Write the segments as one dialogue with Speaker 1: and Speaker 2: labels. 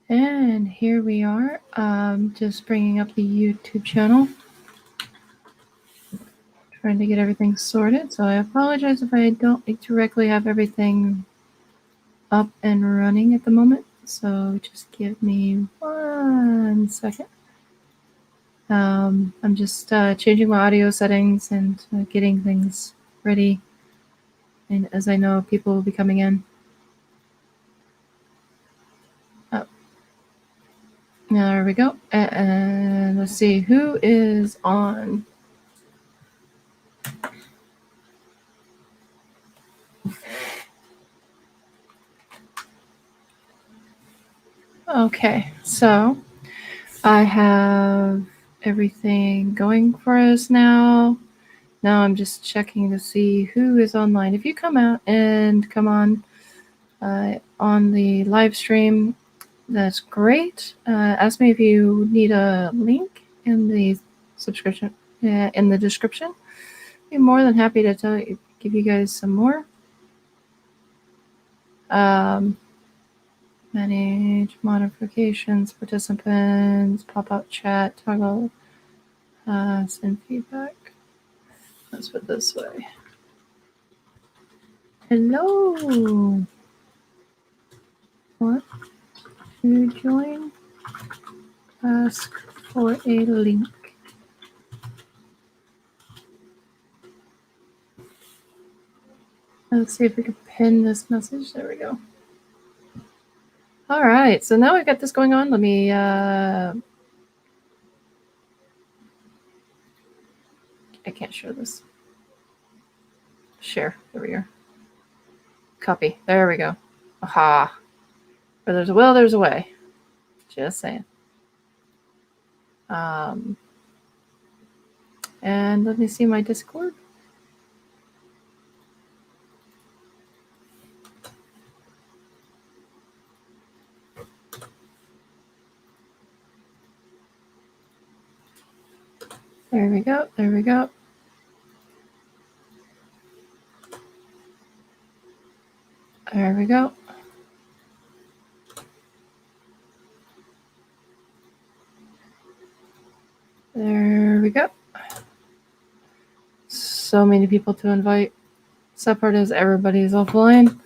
Speaker 1: And here we are, just bringing up the YouTube channel, trying to get everything sorted. So I apologize if I don't directly have everything up and running at the moment. So just give me 1 second. I'm just changing my audio settings and getting things ready. And as I know, people will be coming in. Oh. There we go. And let's see who is on. Okay, so I have everything going for us now. Now I'm just checking to see who is online. If you come out and come on the live stream, that's great. Ask me if you need a link in the subscription in the description. I'd be more than happy to give you guys some more. Manage modifications, participants, pop-up chat, toggle, send feedback. Let's put it this way. Hello. Want to join? Ask for a link. Let's see if we can pin this message. There we go. All right, so now we've got this going on. Let me I can't show this. Share. There we go. Copy. There we go. Aha. Where there's a will, there's a way. Just saying. And let me see my Discord. There we go. There we go. There we go. There we go. So many people to invite. Sad part is everybody's offline,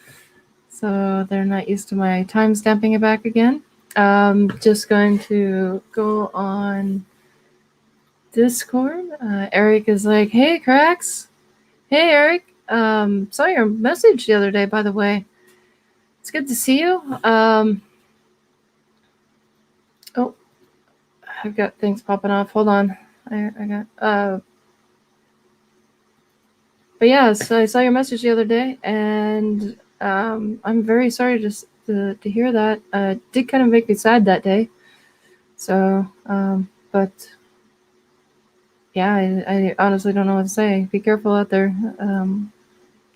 Speaker 1: so they're not used to my time stamping it back again. Just going to go on Discord. Eric is like, hey, Crax. Hey, Eric. Saw your message the other day, by the way. It's good to see you. Oh, I've got things popping off. Hold on. I got, but yeah, so I saw your message the other day, and I'm very sorry to hear that. It did kind of make me sad that day. So, but yeah, I honestly don't know what to say. Be careful out there.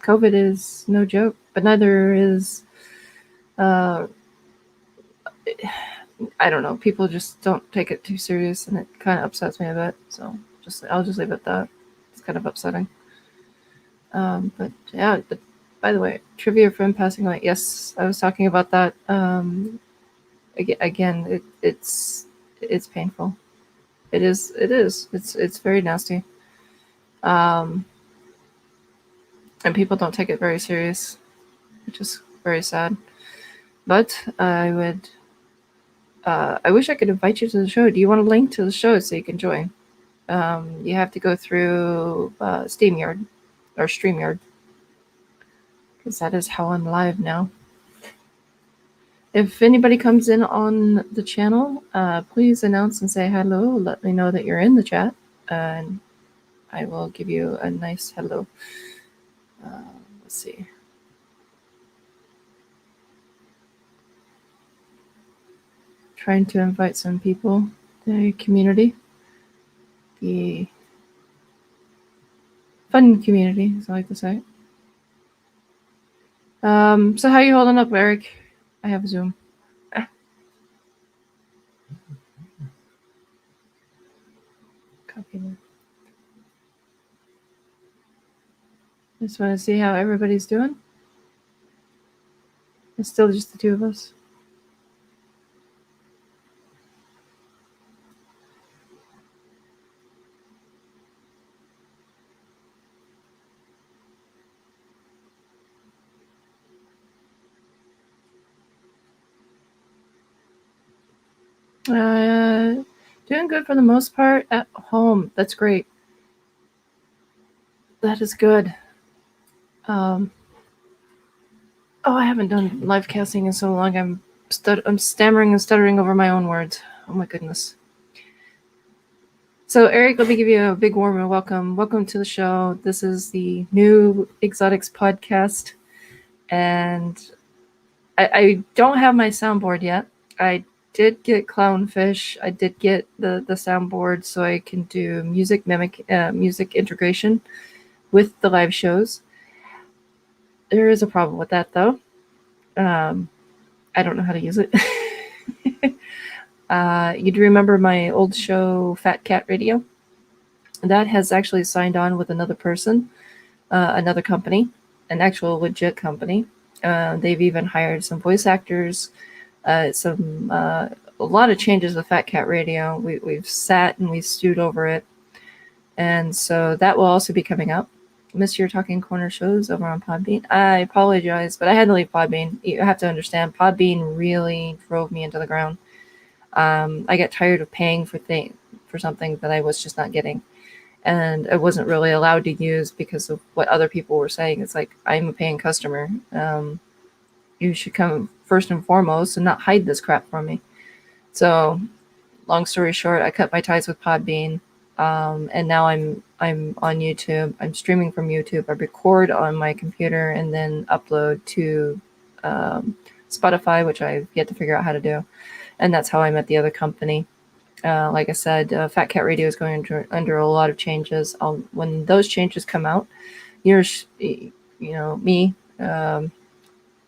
Speaker 1: COVID is no joke, but neither is, I don't know. People just don't take it too serious, and it kind of upsets me a bit. So I'll just leave it at that. It's kind of upsetting. But yeah, but by the way, trivia from passing away. Yes, I was talking about that. Again, it's painful. It is. It's very nasty. And people don't take it very serious, which is very sad. But I would. I wish I could invite you to the show. Do you want a link to the show so you can join? You have to go through SteamYard or StreamYard, because that is how I'm live now. If anybody comes in on the channel, please announce and say hello. Let me know that you're in the chat, and I will give you a nice hello. Let's see. Trying to invite some people, the community, the fun community, as I like to say. So how are you holding up, Eric? I have Zoom. Copy that. Just want to see how everybody's doing. It's still just the two of us. Doing good for the most part at home. That's great. That is good. Oh, I haven't done live casting in so long. I'm stammering and stuttering over my own words. Oh my goodness. So, Eric, let me give you a big warm welcome. Welcome to the show. This is the new Exotics podcast, and I don't have my soundboard yet. I did get Clownfish. I did get the soundboard so I can do music integration with the live shows. There is a problem with that though. I don't know how to use it. You'd remember my old show, Fat Cat Radio? That has actually signed on with another person, another company, an actual legit company. They've even hired some voice actors, a lot of changes with Fat Cat Radio. We've sat and we've stewed over it. And so that will also be coming up. Miss Your Talking Corner shows over on Podbean. I apologize, but I had to leave Podbean. You have to understand, Podbean really drove me into the ground. I got tired of paying for something that I was just not getting. And I wasn't really allowed to use because of what other people were saying. It's like, I'm a paying customer. You should come first and foremost and not hide this crap from me. So, long story short, I cut my ties with Podbean. And now I'm on YouTube. I'm streaming from YouTube. I record on my computer and then upload to Spotify, which I've yet to figure out how to do. And that's how I met the other company. Like I said, Fat Cat Radio is going under a lot of changes. When those changes come out, me,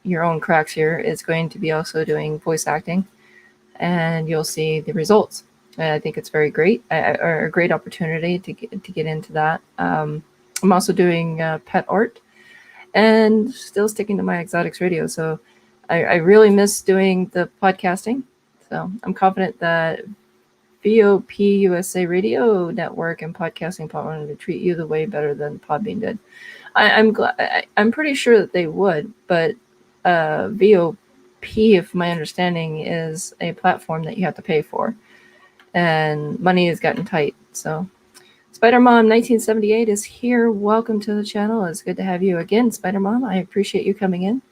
Speaker 1: your own Crax here is going to be also doing voice acting, and you'll see the results. And I think it's very great, or a great opportunity to get into that. I'm also doing pet art, and still sticking to my exotics radio. So I really miss doing the podcasting. So I'm confident that VOP USA Radio Network and podcasting platform to treat you the way better than Podbean did. I'm pretty sure that they would, but VOP, if my understanding, is a platform that you have to pay for, and money has gotten tight. So, Spider Mom 1978 is here. Welcome to the channel. It's good to have you again, Spider Mom. I appreciate you coming in.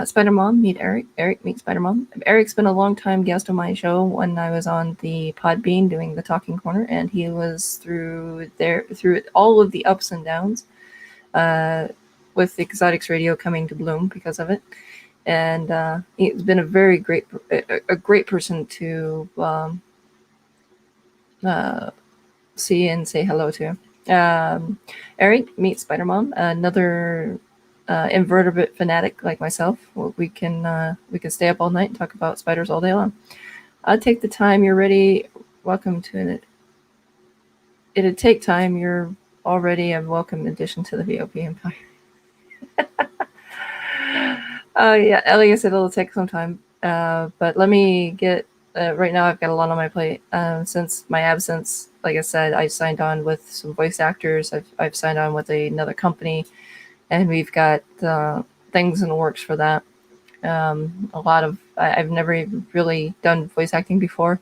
Speaker 1: Spider Mom, meet Eric. Eric, meet Spider Mom. Eric's been a long time guest on my show when I was on the Podbean doing the Talking Corner, and he was through all of the ups and downs, with Exotics Radio coming to bloom because of it. And he's been a great person to see and say hello to. Eric, meet Spider Mom, another invertebrate fanatic like myself. We can stay up all night and talk about spiders all day long. I'll take the time. You're ready. Welcome to it. It'd take time. You're already a welcome addition to the VOP Empire. Yeah, Elliot said it'll take some time. But let me get. Right now, I've got a lot on my plate. Since my absence, like I said, I signed on with some voice actors. I've signed on with another company, and we've got things in the works for that. I've never even really done voice acting before,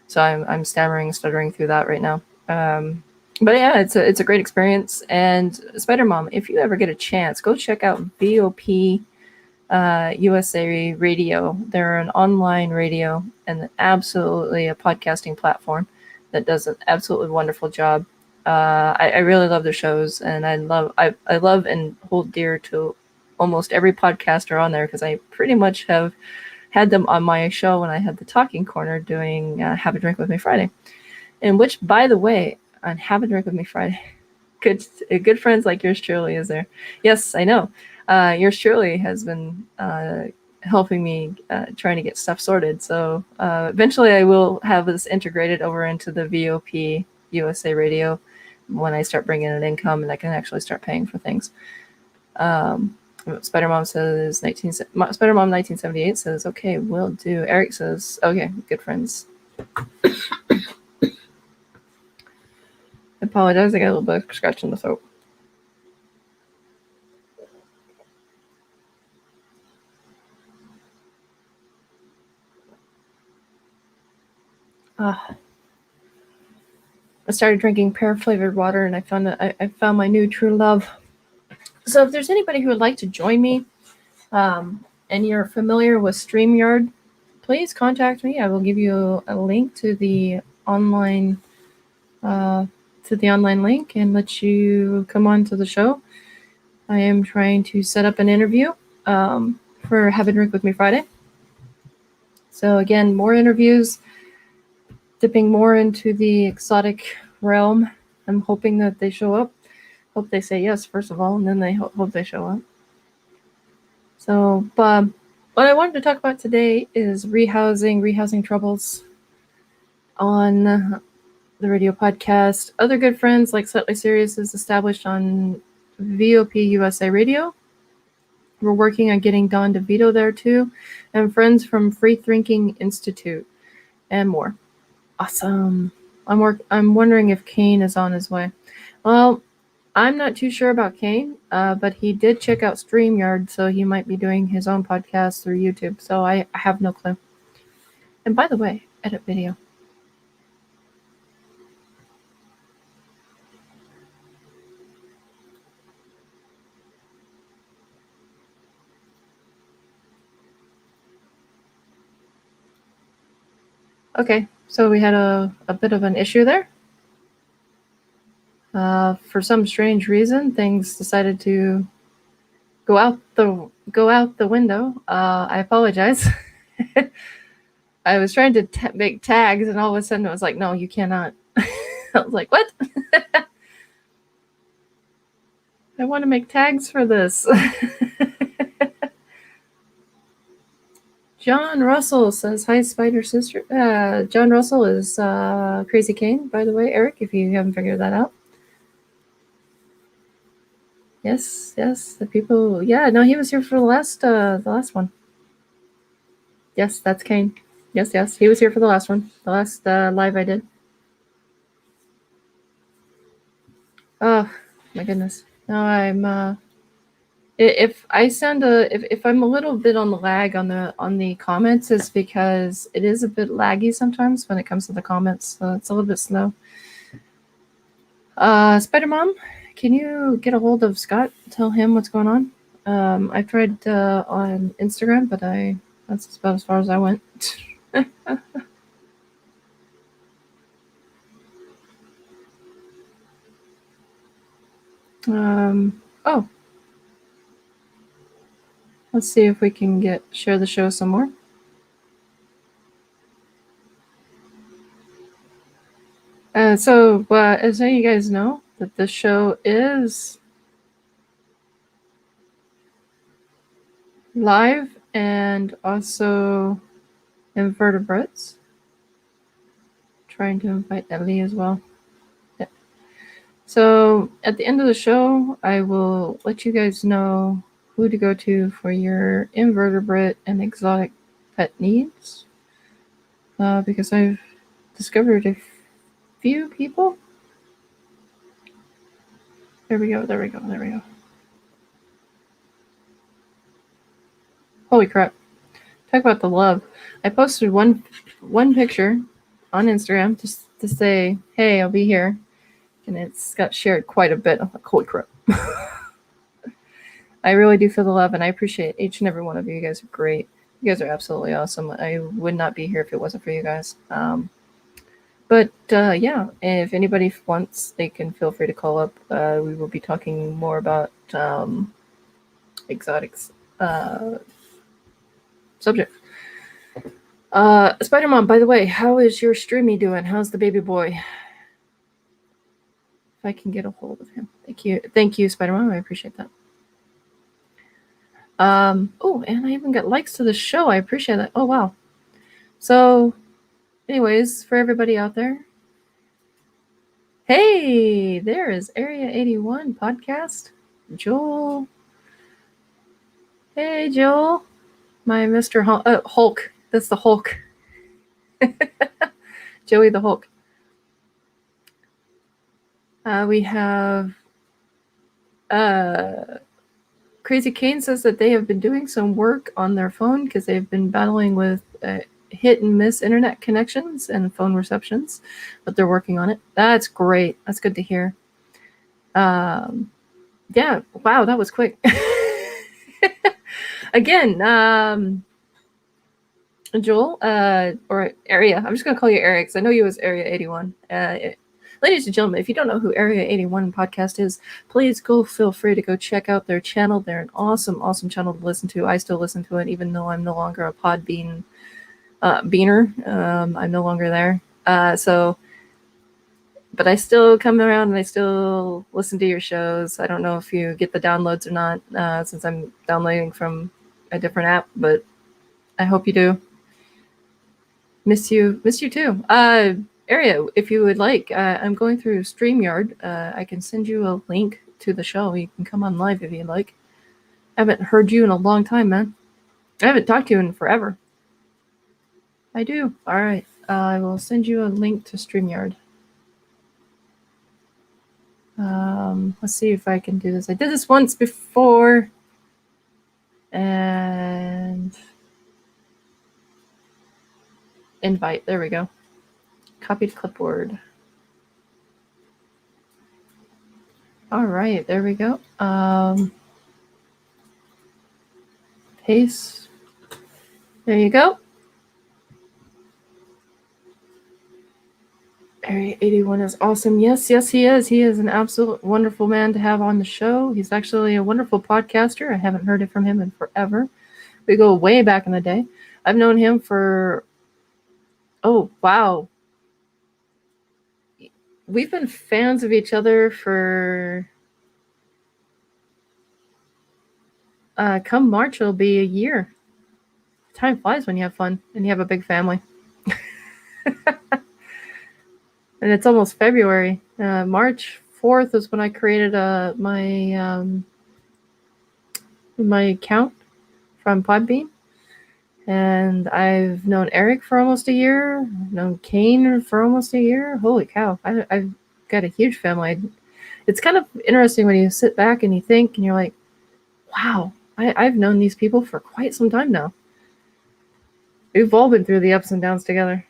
Speaker 1: so I'm stammering and stuttering through that right now. But yeah, it's a great experience. And Spider Mom, if you ever get a chance, go check out VOP USA Radio. They're an online radio and absolutely a podcasting platform that does an absolutely wonderful job. I really love their shows, and I love and hold dear to almost every podcaster on there, because I pretty much have had them on my show when I had the Talking Corner doing Have a Drink with Me Friday, in which, by the way, on Have a Drink with Me Friday, good friends like yours truly is there. Yes, I know. Yours truly has been helping me trying to get stuff sorted. So eventually I will have this integrated over into the VOP USA Radio when I start bringing in income and I can actually start paying for things. Spider Mom 1978 says, okay, will do. Eric says, okay, good friends. I apologize, I got a little bit of scratch in the throat. I started drinking pear-flavored water, and I found my new true love. So if there's anybody who would like to join me, and you're familiar with StreamYard, please contact me. I will give you a link to the online link and let you come on to the show. I am trying to set up an interview for Have a Drink with Me Friday. So again, more interviews, dipping more into the exotic realm. I'm hoping that they show up. Hope they say yes, first of all, and then they hope they show up. So, but what I wanted to talk about today is rehousing troubles on the radio podcast. Other good friends like Slightly Serious is established on VOP USA Radio. We're working on getting Don DeVito there too, and friends from Free Thinking Institute and more. Awesome. I'm wondering if Kane is on his way. Well, I'm not too sure about Kane, but he did check out StreamYard, so he might be doing his own podcast through YouTube. So I have no clue. And by the way, edit video. Okay, so we had a bit of an issue there. For some strange reason, things decided to go out the window. I apologize. I was trying to make tags, and all of a sudden it was like, no, you cannot. I was like, what? I want to make tags for this. John Russell says, hi, Spider Sister. John Russell is Crazy Kane, by the way, Eric, if you haven't figured that out. Yes, the people. Yeah, no, he was here for the last one. Yes, that's Kane. Yes, he was here for the last one. The last live I did. Oh, my goodness. No, I'm if I send if I'm a little bit on the lag on the comments, it's because it is a bit laggy sometimes when it comes to the comments. So it's a little bit slow. Spider Mom, can you get a hold of Scott? Tell him what's going on. I tried on Instagram, but that's about as far as I went. Oh, let's see if we can share the show some more. So as you guys know, that the show is live and also invertebrates. Trying to invite Ellie as well. Yeah. So at the end of the show, I will let you guys know who to go to for your invertebrate and exotic pet needs. Because I've discovered a few people. There we go. Holy crap. Talk about the love. I posted one picture on Instagram just to say, hey, I'll be here. And it's got shared quite a bit. I'm like, holy crap. I really do feel the love, and I appreciate each and every one of you. You guys are great. You guys are absolutely awesome. I would not be here if it wasn't for you guys. But yeah, if anybody wants, they can feel free to call up. We will be talking more about exotics subject. Spider Mom, by the way, how is your streamy doing? How's the baby boy? If I can get a hold of him. Thank you, Spider Mom. I appreciate that. Oh, and I even got likes to the show. I appreciate that. Oh, wow. So, anyways, for everybody out there, hey, there is Area 81 podcast. Joel. Hey, Joel. My Mr. Hulk. That's the Hulk. Joey the Hulk. We have Crazy Kane says that they have been doing some work on their phone because they've been battling with hit and miss internet connections and phone receptions, but they're working on it. That's great. That's good to hear. Yeah, wow, that was quick. Again, Joel, or Area. I'm just going to call you Area because I know you as Area 81. Ladies and gentlemen, if you don't know who Area 81 podcast is, please feel free to go check out their channel. They're an awesome, awesome channel to listen to. I still listen to it, even though I'm no longer a Podbean beaner. I'm no longer there. But I still come around and I still listen to your shows. I don't know if you get the downloads or not, since I'm downloading from a different app, but I hope you do. Miss you too. Area, if you would like, I'm going through StreamYard. I can send you a link to the show. You can come on live if you'd like. I haven't heard you in a long time, man. I haven't talked to you in forever. I do. All right. I will send you a link to StreamYard. Let's see if I can do this. I did this once before. And invite. There we go. Copy to clipboard. All right. There we go. Paste. There you go. Area 81 is awesome. Yes, he is. He is an absolute wonderful man to have on the show. He's actually a wonderful podcaster. I haven't heard it from him in forever. We go way back in the day. I've known him for, oh, wow. We've been fans of each other for, come March, it'll be a year. Time flies when you have fun and you have a big family. And it's almost February. March 4th is when I created my account from Podbean. And I've known Eric for almost a year. I've known Kane for almost a year. Holy cow. I've got a huge family. It's kind of interesting when you sit back and you think and you're like, wow, I've known these people for quite some time now. We've all been through the ups and downs together.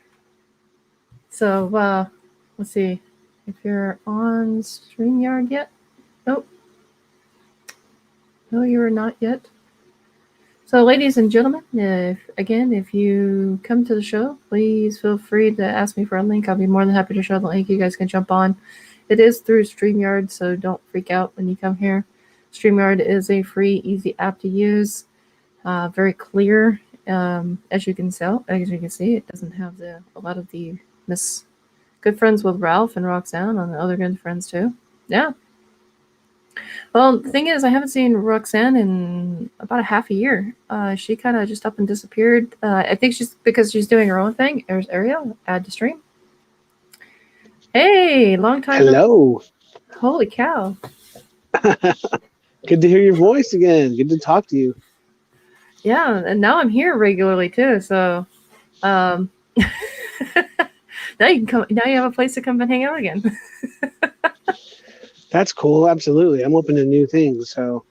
Speaker 1: So, let's see if you're on StreamYard yet. Nope. No, you are not yet. So, ladies and gentlemen, if you come to the show, please feel free to ask me for a link. I'll be more than happy to show the link. You guys can jump on. It is through StreamYard, so don't freak out when you come here. StreamYard is a free, easy app to use. Very clear, as you can see. It doesn't have a lot of the good friends with Ralph and Roxanne and the other good friends too. Yeah. Well, the thing is, I haven't seen Roxanne in about a half a year. She kind of just up and disappeared. I think because she's doing her own thing. There's Ariel, add to stream. Hey, long time.
Speaker 2: Hello.
Speaker 1: Holy cow.
Speaker 2: Good to hear your voice again. Good to talk to you.
Speaker 1: Yeah, and now I'm here regularly too. So, now you can come. Now you have a place to come and hang out again.
Speaker 2: That's cool. Absolutely. I'm open to new things. So.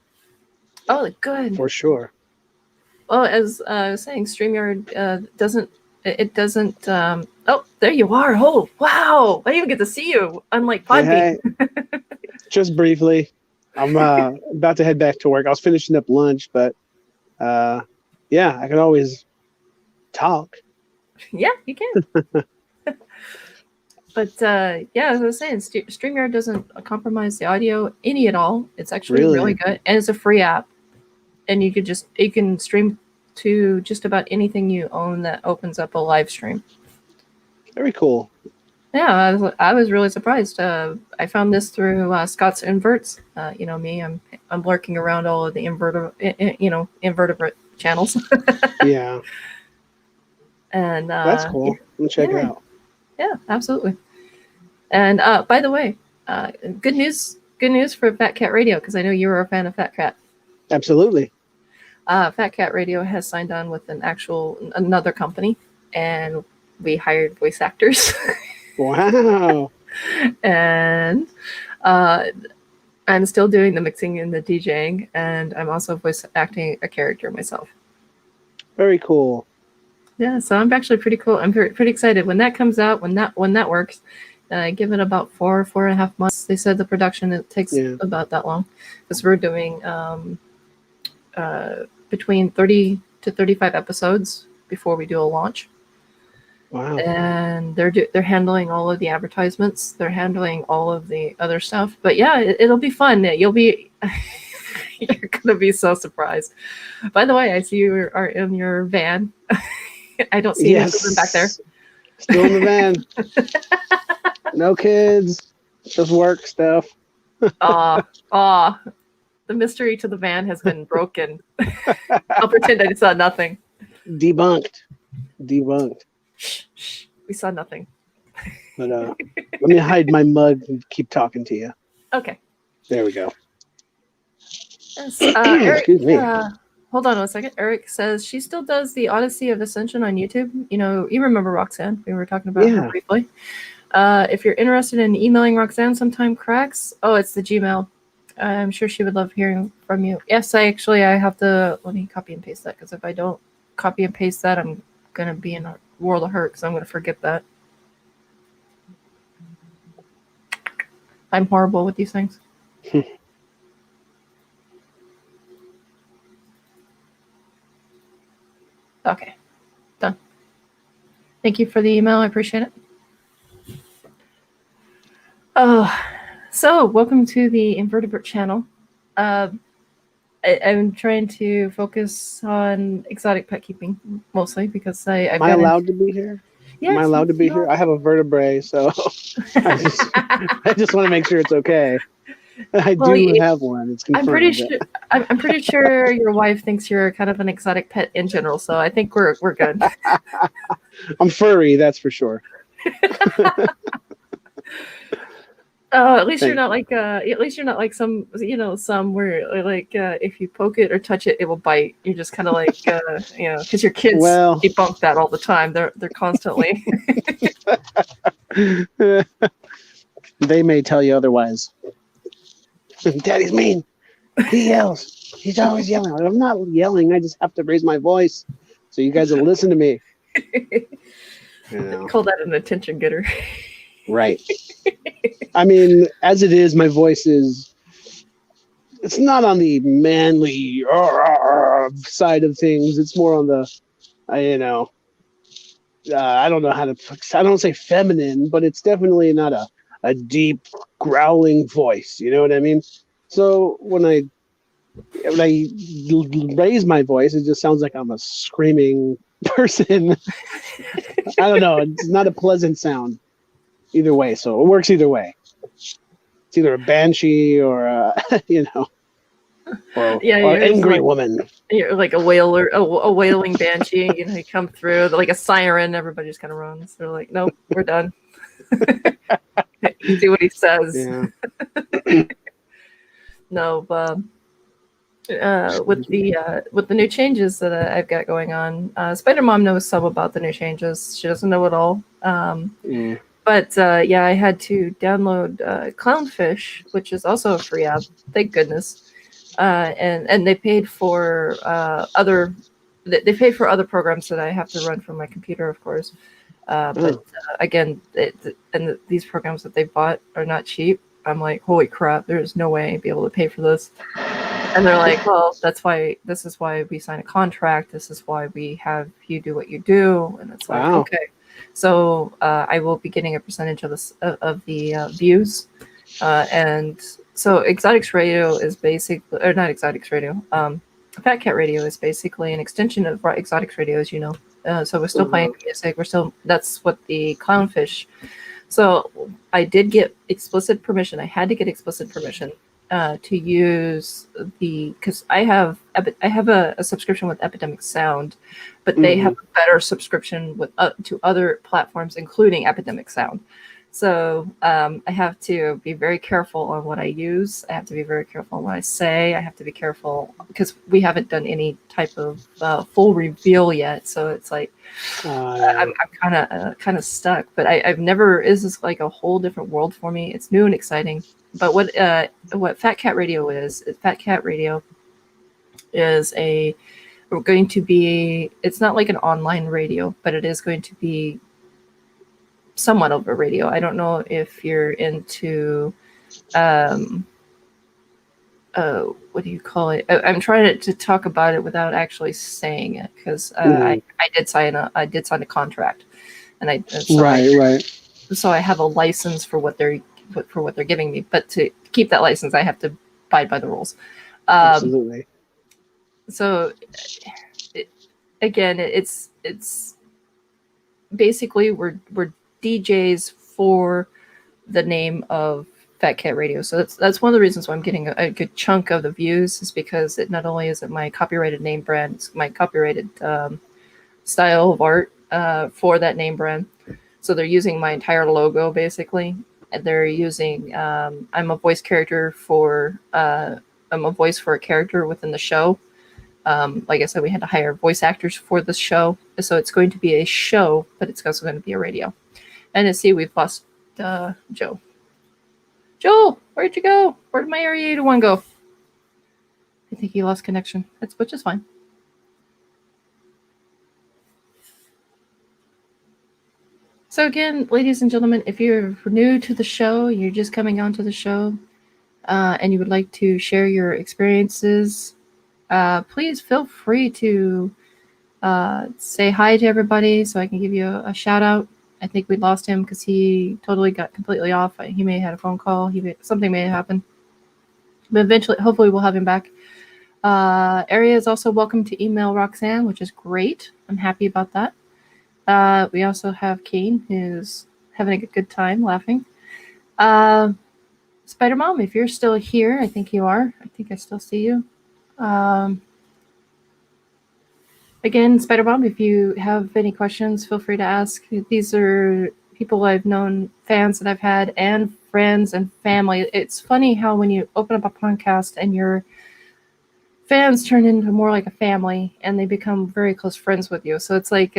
Speaker 1: Oh, good.
Speaker 2: For sure.
Speaker 1: Well, as I was saying, StreamYard doesn't. Oh, there you are. Oh, wow. I even get to see you, unlike Podbean.
Speaker 2: Hey. Just briefly. I'm about to head back to work. I was finishing up lunch, but yeah, I can always talk.
Speaker 1: Yeah, you can. But yeah, as I was saying, StreamYard doesn't compromise the audio any at all. It's actually really good, and it's a free app. And you can stream to just about anything you own that opens up a live stream.
Speaker 2: Very cool.
Speaker 1: Yeah, I was really surprised. I found this through Scott's Inverts. You know me, I'm lurking around all of the invertebrate channels.
Speaker 2: Yeah.
Speaker 1: And
Speaker 2: that's cool. We'll check it out.
Speaker 1: Yeah, absolutely. And by the way, good news for Fat Cat Radio, because I know you were a fan of Fat Cat.
Speaker 2: Absolutely.
Speaker 1: Fat Cat Radio has signed on with another company, and we hired voice actors.
Speaker 2: Wow.
Speaker 1: And I'm still doing the mixing and the DJing, and I'm also voice acting a character myself.
Speaker 2: Very cool.
Speaker 1: Yeah, so I'm actually pretty cool. I'm pretty excited when that comes out. When that works, give it about 4.5 months. They said the production it takes
Speaker 2: Yeah.
Speaker 1: about that long, because we're doing between 30 to 35 episodes before we do a launch.
Speaker 2: Wow.
Speaker 1: And they're handling all of the advertisements. They're handling all of the other stuff. But yeah, it'll be fun. You'll be you're gonna be so surprised. By the way, I see you are in your van. I don't see any children back there.
Speaker 2: Still in the van. No kids. Just work stuff.
Speaker 1: The mystery to the van has been broken. I'll pretend I saw nothing.
Speaker 2: Debunked.
Speaker 1: Shh, we saw nothing.
Speaker 2: But let me hide my mug and keep talking to you.
Speaker 1: Okay.
Speaker 2: There we go.
Speaker 1: Yes, Eric,
Speaker 2: Excuse me.
Speaker 1: hold on 1 second. Eric says she still does the Odyssey of Ascension on YouTube. You remember Roxanne? We were talking about her briefly. If you're interested in emailing Roxanne sometime, Crax. Oh, it's the Gmail. I'm sure she would love hearing from you. Yes, I have to, let me copy and paste that, because if I don't copy and paste that, I'm going to be in a world of hurt, because I'm going to forget that. I'm horrible with these things. Okay, done. Thank you for the email. I appreciate it. So welcome to the Invertebrate channel. I'm trying to focus on exotic pet keeping mostly, because
Speaker 2: Am I allowed to be here?
Speaker 1: Yeah,
Speaker 2: Am I allowed to be here? I have a vertebrae, so I just want to make sure it's okay. I do have one. It's confirmed.
Speaker 1: I'm pretty sure your wife thinks you're kind of an exotic pet in general, so I think we're good.
Speaker 2: I'm furry, that's for sure.
Speaker 1: At least you're not like some some where like if you poke it or touch it, it will bite. You're just kind of like because your kids debunk that all the time. They're constantly.
Speaker 2: They may tell you otherwise. Daddy's mean. He yells. He's always yelling. I'm not yelling. I just have to raise my voice so you guys will listen to me.
Speaker 1: Call that an attention getter.
Speaker 2: Right. I mean, as it is, my voice it's not on the manly side of things. It's more on the, I don't know how to, I don't say feminine, but it's definitely not a deep growling voice. You know what I mean? So when I raise my voice, it just sounds like I'm a screaming person. I don't know. It's not a pleasant sound either way. So it works either way. It's either a banshee or or angry
Speaker 1: like,
Speaker 2: woman.
Speaker 1: You're like a whaler, a wailing banshee. You come through like a siren. Everybody just kind of runs. They're like, nope, we're done. You see what he says.
Speaker 2: Yeah.
Speaker 1: No, but with the new changes that I've got going on, Spider Mom knows some about the new changes. She doesn't know it all. But I had to download Clownfish, which is also a free app. Thank goodness. And they paid for other programs that I have to run from my computer, of course. But again, these programs that they bought are not cheap. I'm like, holy crap! There's no way I'd be able to pay for this. And they're like, well, this is why we sign a contract. This is why we have you do what you do. And it's like, okay. So I will be getting a percentage of the views, and so Exotics Radio is basically, or not Exotics Radio, Fat Cat Radio is basically an extension of Exotics Radio, as you know. So we're still playing music. That's what the Clownfish. So I did get explicit permission. I had to get explicit permission to use because I have a subscription with Epidemic Sound, but they have a better subscription with to other platforms, including Epidemic Sound. So I have to be very careful on what I use. I have to be very careful on what I say. I have to be careful because we haven't done any type of full reveal yet. So it's like I'm kind of stuck. But I've never. This is like a whole different world for me. It's new and exciting. But what Fat Cat Radio is Fat Cat Radio is a going to be, it's not like an online radio, but it is going to be somewhat of a radio. I don't know if you're into what do you call it? I'm trying to talk about it without actually saying it, because I did sign a contract, and
Speaker 2: Right.
Speaker 1: so I have a license for what they're giving me. But to keep that license, I have to abide by the rules.
Speaker 2: Absolutely.
Speaker 1: So again, it's basically we're DJs for the name of Fat Cat Radio. So that's one of the reasons why I'm getting a good chunk of the views, is because it not only is it my copyrighted name brand, it's my copyrighted style of art for that name brand. So they're using my entire logo basically. And they're using I'm a voice character for I'm a voice for a character within the show. Like I said, we had to hire voice actors for the show, so it's going to be a show, but it's also going to be a radio. And to see, we've lost Joe. Joel, where'd you go? Where'd my Area 81 go? I think he lost connection, which is fine. So again, ladies and gentlemen, if you're new to the show, you're just coming onto the show, and you would like to share your experiences, please feel free to say hi to everybody so I can give you a shout out. I think we lost him because he totally got completely off. He may have had a phone call. Something may have happened. But eventually, hopefully, we'll have him back. Area is also welcome to email Roxanne, which is great. I'm happy about that. We also have Keen, who's having a good time laughing. Spider Mom, if you're still here, I think you are. I think I still see you. Again, Spider Mom, if you have any questions, feel free to ask. These are people I've known, fans that I've had, and friends and family. It's funny how when you open up a podcast and your fans turn into more like a family and they become very close friends with you. So it's like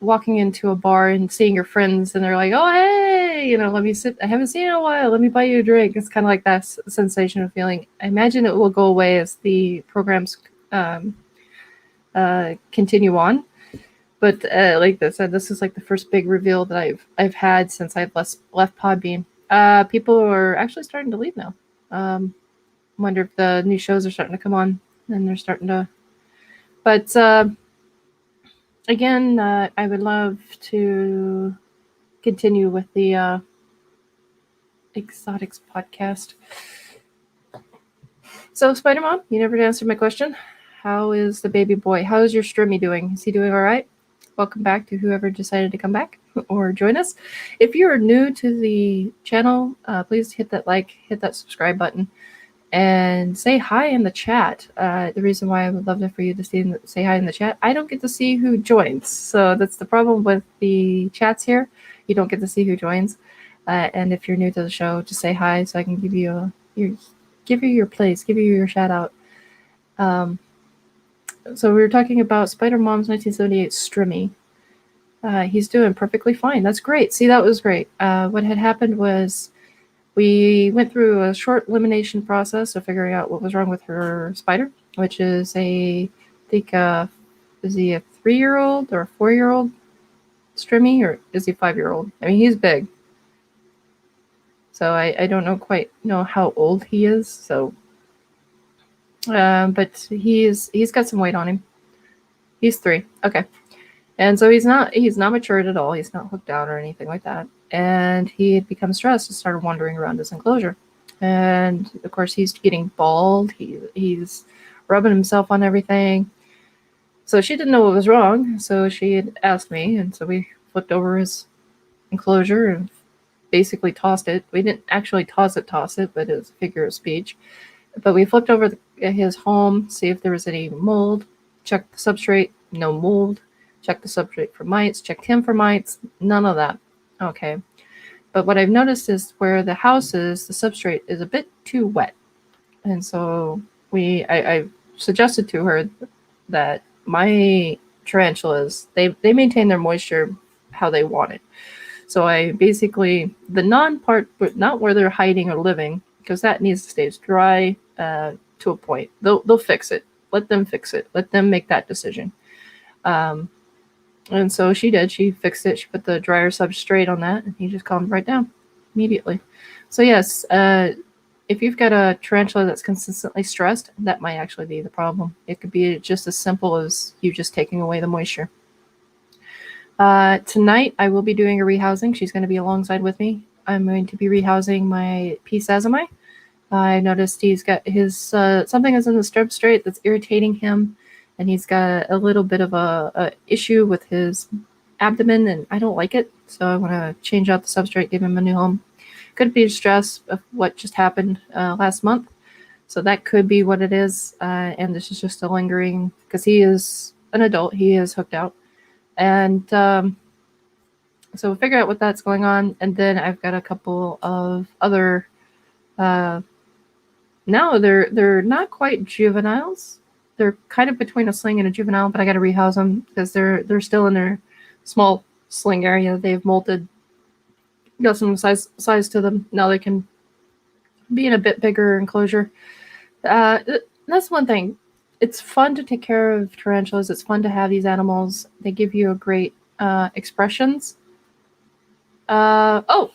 Speaker 1: walking into a bar and seeing your friends and they're like, oh, hey, let me sit. I haven't seen you in a while. Let me buy you a drink. It's kind of like that sensation of feeling. I imagine it will go away as the programs continue on. But like this, this is like the first big reveal that I've had since I've left Podbean. People are actually starting to leave now. Wonder if the new shows are starting to come on and they're starting to. But again, I would love to continue with the Exotics podcast. So, Spider Mom, you never answered my question. How is the baby boy? How is your Strimmy doing? Is he doing all right? Welcome back to whoever decided to come back or join us. If you are new to the channel, please hit that like, hit that subscribe button, and say hi in the chat. The reason why I would love for you to say hi in the chat, I don't get to see who joins. So that's the problem with the chats here. You don't get to see who joins. And if you're new to the show, just say hi so I can give you your place, give you your shout out. So we were talking about Spider Mom's 1978 Strimmy. He's doing perfectly fine. That's great. See, that was great. What had happened was we went through a short elimination process of figuring out what was wrong with her spider, which is is he a 3-year-old or a 4-year-old Strimmy, or is he a 5-year-old? I mean, he's big. So I don't quite know how old he is. So, but he's got some weight on him. He's 3. Okay. And so he's not matured at all. He's not hooked out or anything like that. And he had become stressed and started wandering around his enclosure. And of course, he's getting bald. He's rubbing himself on everything. So she didn't know what was wrong. So she had asked me, and so we flipped over his enclosure and basically tossed it. We didn't actually toss it, but it was a figure of speech. But we flipped over his home, see if there was any mold. Checked the substrate, no mold. Checked the substrate for mites. Checked him for mites. None of that. Okay. But what I've noticed is where the house is, the substrate is a bit too wet. And so I suggested to her that my tarantulas, they maintain their moisture how they want it. So I basically, the non-part, not where they're hiding or living, because that needs to stay dry to a point. They'll fix it. let them fix it. Let them make that decision. And so she did. She fixed it. She put the dryer substrate on that, and he just calmed right down immediately. So yes, if you've got a tarantula that's consistently stressed, that might actually be the problem. It could be just as simple as you just taking away the moisture. Tonight, I will be doing a rehousing. She's going to be alongside with me. I'm going to be rehousing my P. sazami. I noticed he's got his something is in the substrate that's irritating him, and he's got a little bit of a issue with his abdomen, and I don't like it, so I want to change out the substrate, give him a new home. Could be stress of what just happened last month, so that could be what it is, and this is just a lingering, because he is an adult, he is hooked out, and so we'll figure out what that's going on, and then I've got a couple of other, no, they're not quite juveniles, they're kind of between a sling and a juvenile, but I got to rehouse them because they're still in their small sling area. They've molted, got some size to them. Now they can be in a bit bigger enclosure. That's one thing. It's fun to take care of tarantulas. It's fun to have these animals. They give you a great expressions. Oh,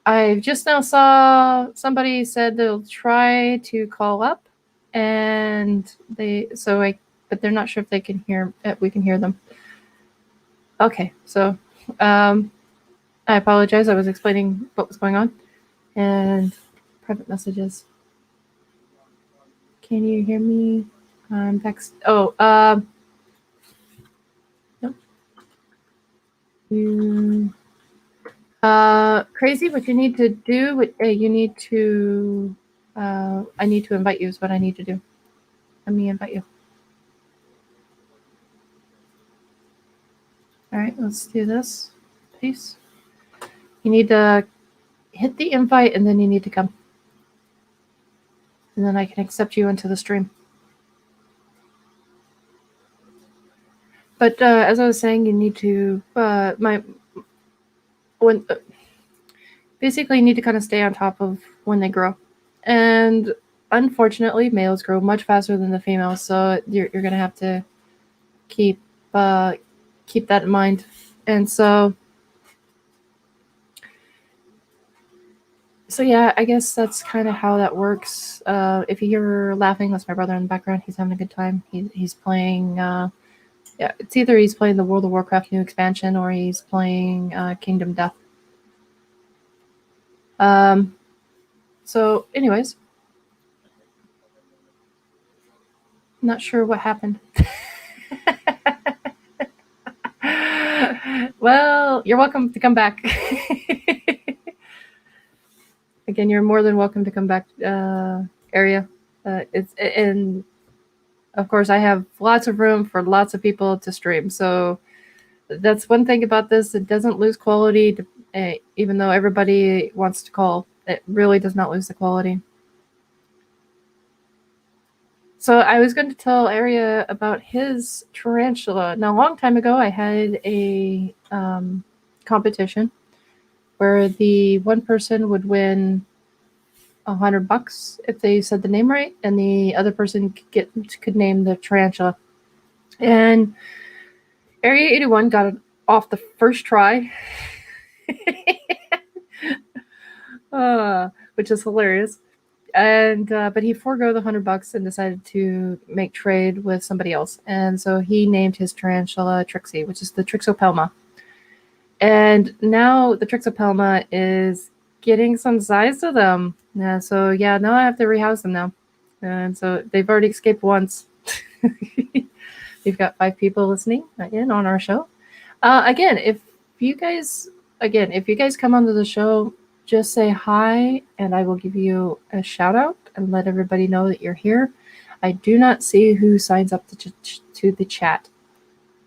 Speaker 1: I just now saw somebody said they'll try to call up, and but they're not sure if they can hear. We can hear them. Okay, so I apologize. I was explaining what was going on, and private messages. Can you hear me? I'm text. Oh, nope. Crazy. What you need to do? You need to. I need to invite you. Is what I need to do. Let me invite you. All right, let's do this. Peace. You need to hit the invite, and then you need to come, and then I can accept you into the stream. But as I was saying, you need to basically you need to kind of stay on top of when they grow, and unfortunately, males grow much faster than the females, so you're gonna have to keep that in mind, and so yeah, I guess that's kind of how that works. If you hear laughing, that's my brother in the background. He's having a good time. He's playing. Yeah, it's either he's playing the World of Warcraft new expansion or he's playing Kingdom Death. So, anyways, not sure what happened. Well, you're welcome to come back. Again, you're more than welcome to come back, Area. And of course, I have lots of room for lots of people to stream. So that's one thing about this. It doesn't lose quality, even though everybody wants to call. It really does not lose the quality. So I was going to tell Area about his tarantula. Now, a long time ago, I had a competition where the one person would win $100 if they said the name right, and the other person could name the tarantula. And Area 81 got it off the first try, which is hilarious. And but he forego the $100 and decided to make trade with somebody else, and so he named his tarantula Trixie, which is the Trixopelma. And now the Trixopelma is getting some size to them. So yeah, now I have to rehouse them now, and so they've already escaped once. We've got 5 people listening in on our show. Again, if you guys come onto the show, just say hi, and I will give you a shout out and let everybody know that you're here. I do not see who signs up to the chat.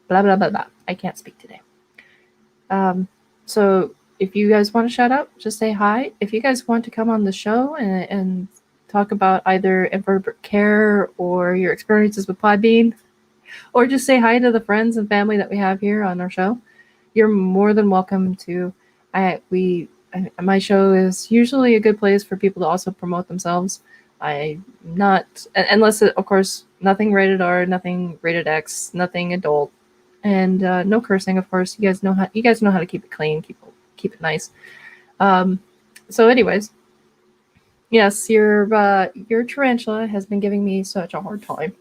Speaker 1: Blah, blah, blah, blah. I can't speak today. So if you guys want to shout out, just say hi. If you guys want to come on the show and talk about either invertebrate care or your experiences with Podbean, or just say hi to the friends and family that we have here on our show, you're more than welcome to. My show is usually a good place for people to also promote themselves. I'm not, unless, of course, Nothing rated R, nothing rated X, nothing adult, and no cursing, of course. You guys know how to keep it clean, keep it nice. So, anyways, yes, your tarantula has been giving me such a hard time.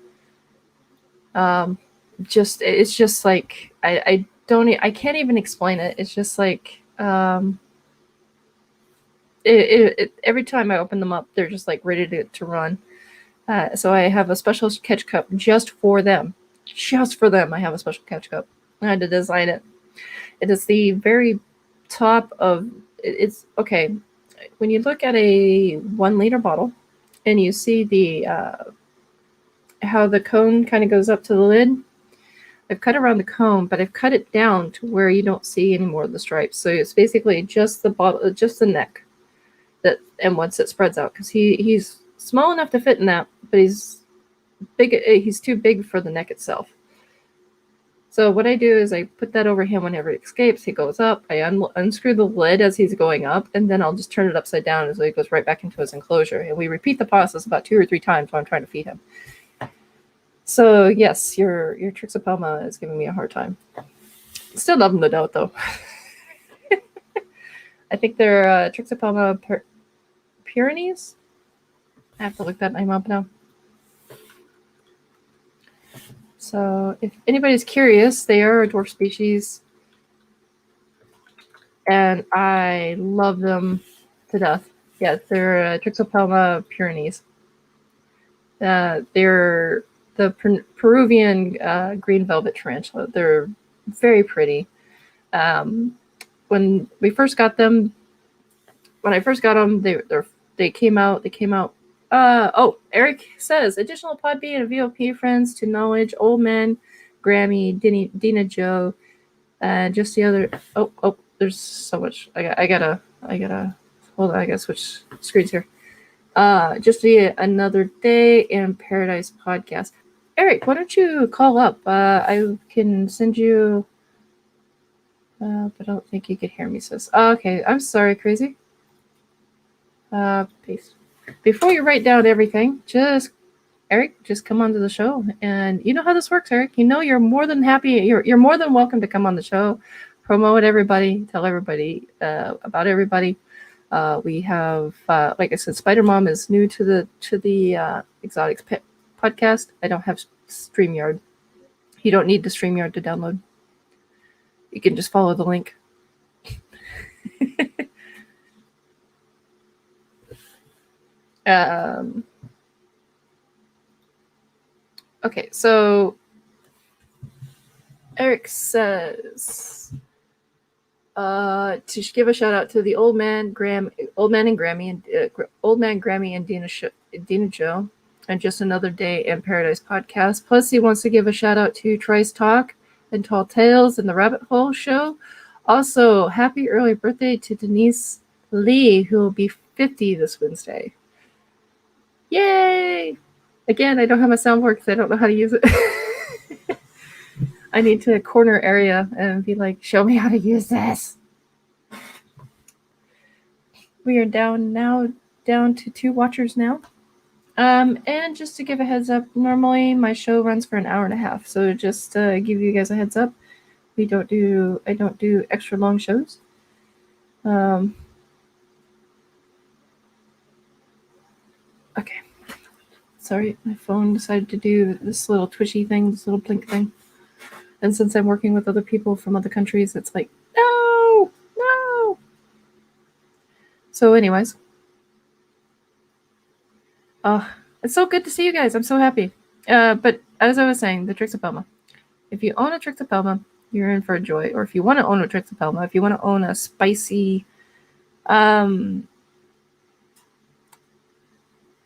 Speaker 1: It's just like I can't even explain it. It's just like every time I open them up, they're just like ready to run. So I have a special catch cup just for them. Just for them, I have a special catch cup. I had to design it. It is the very top of it's okay. When you look at a 1 liter bottle, and you see the how the cone kind of goes up to the lid. I've cut around the cone, but I've cut it down to where you don't see any more of the stripes. So it's basically just the bottle, just the neck, that and once it spreads out, because he's small enough to fit in that, but he's big. He's too big for the neck itself. So what I do is I put that over him whenever he escapes. He goes up. I unscrew the lid as he's going up, and then I'll just turn it upside down so he goes right back into his enclosure. And we repeat the process about 2 or 3 times while I'm trying to feed him. So yes, your Trixopelma is giving me a hard time. Still love them to death, though. I think they're Trixopelma Pyrenees. I have to look that name up now. So if anybody's curious, they are a dwarf species, and I love them to death. Yeah, they're Trixopelma Pyrenees. They're the Peruvian green velvet tarantula. They're very pretty. When I first got them, they came out. Eric says additional Podbean and VOP friends to knowledge. Old Man, Grammy, Dina Joe, just the other. There's so much. I gotta. Hold on. I gotta switch screens here. Just another day in Paradise podcast. Eric, why don't you call up? I can send you. But I don't think you could hear me, sis. Okay, I'm sorry, crazy. Peace. Before you write down everything, Eric, just come onto the show. And you know how this works, Eric. You know you're more than happy. You're more than welcome to come on the show, promote everybody, tell everybody about everybody. We have, like I said, Spider Mom is new to the Exotics podcast. I don't have StreamYard. You don't need the StreamYard to download. You can just follow the link. Okay, so Eric says to give a shout out to the Old Man Grammy and Dina Joe, and Just Another Day in Paradise podcast. Plus, he wants to give a shout out to Trice Talk and Tall Tales and the Rabbit Hole Show. Also, happy early birthday to Denise Lee, who will be 50 this Wednesday. Yay! Again, I don't have my soundboard because I don't know how to use it. I need to corner area and be like, show me how to use this. We are down to 2 watchers now. And just to give a heads up, normally my show runs for an hour and a half. So just to give you guys a heads up, I don't do extra long shows. Okay. Sorry, my phone decided to do this little twitchy thing, this little blink thing. And since I'm working with other people from other countries, it's like, no. So anyways. It's so good to see you guys. I'm so happy. But as I was saying, the Trixopelma. If you own a Trixopelma, you're in for a joy. Or if you want to own a Trixopelma, if you want to own a spicy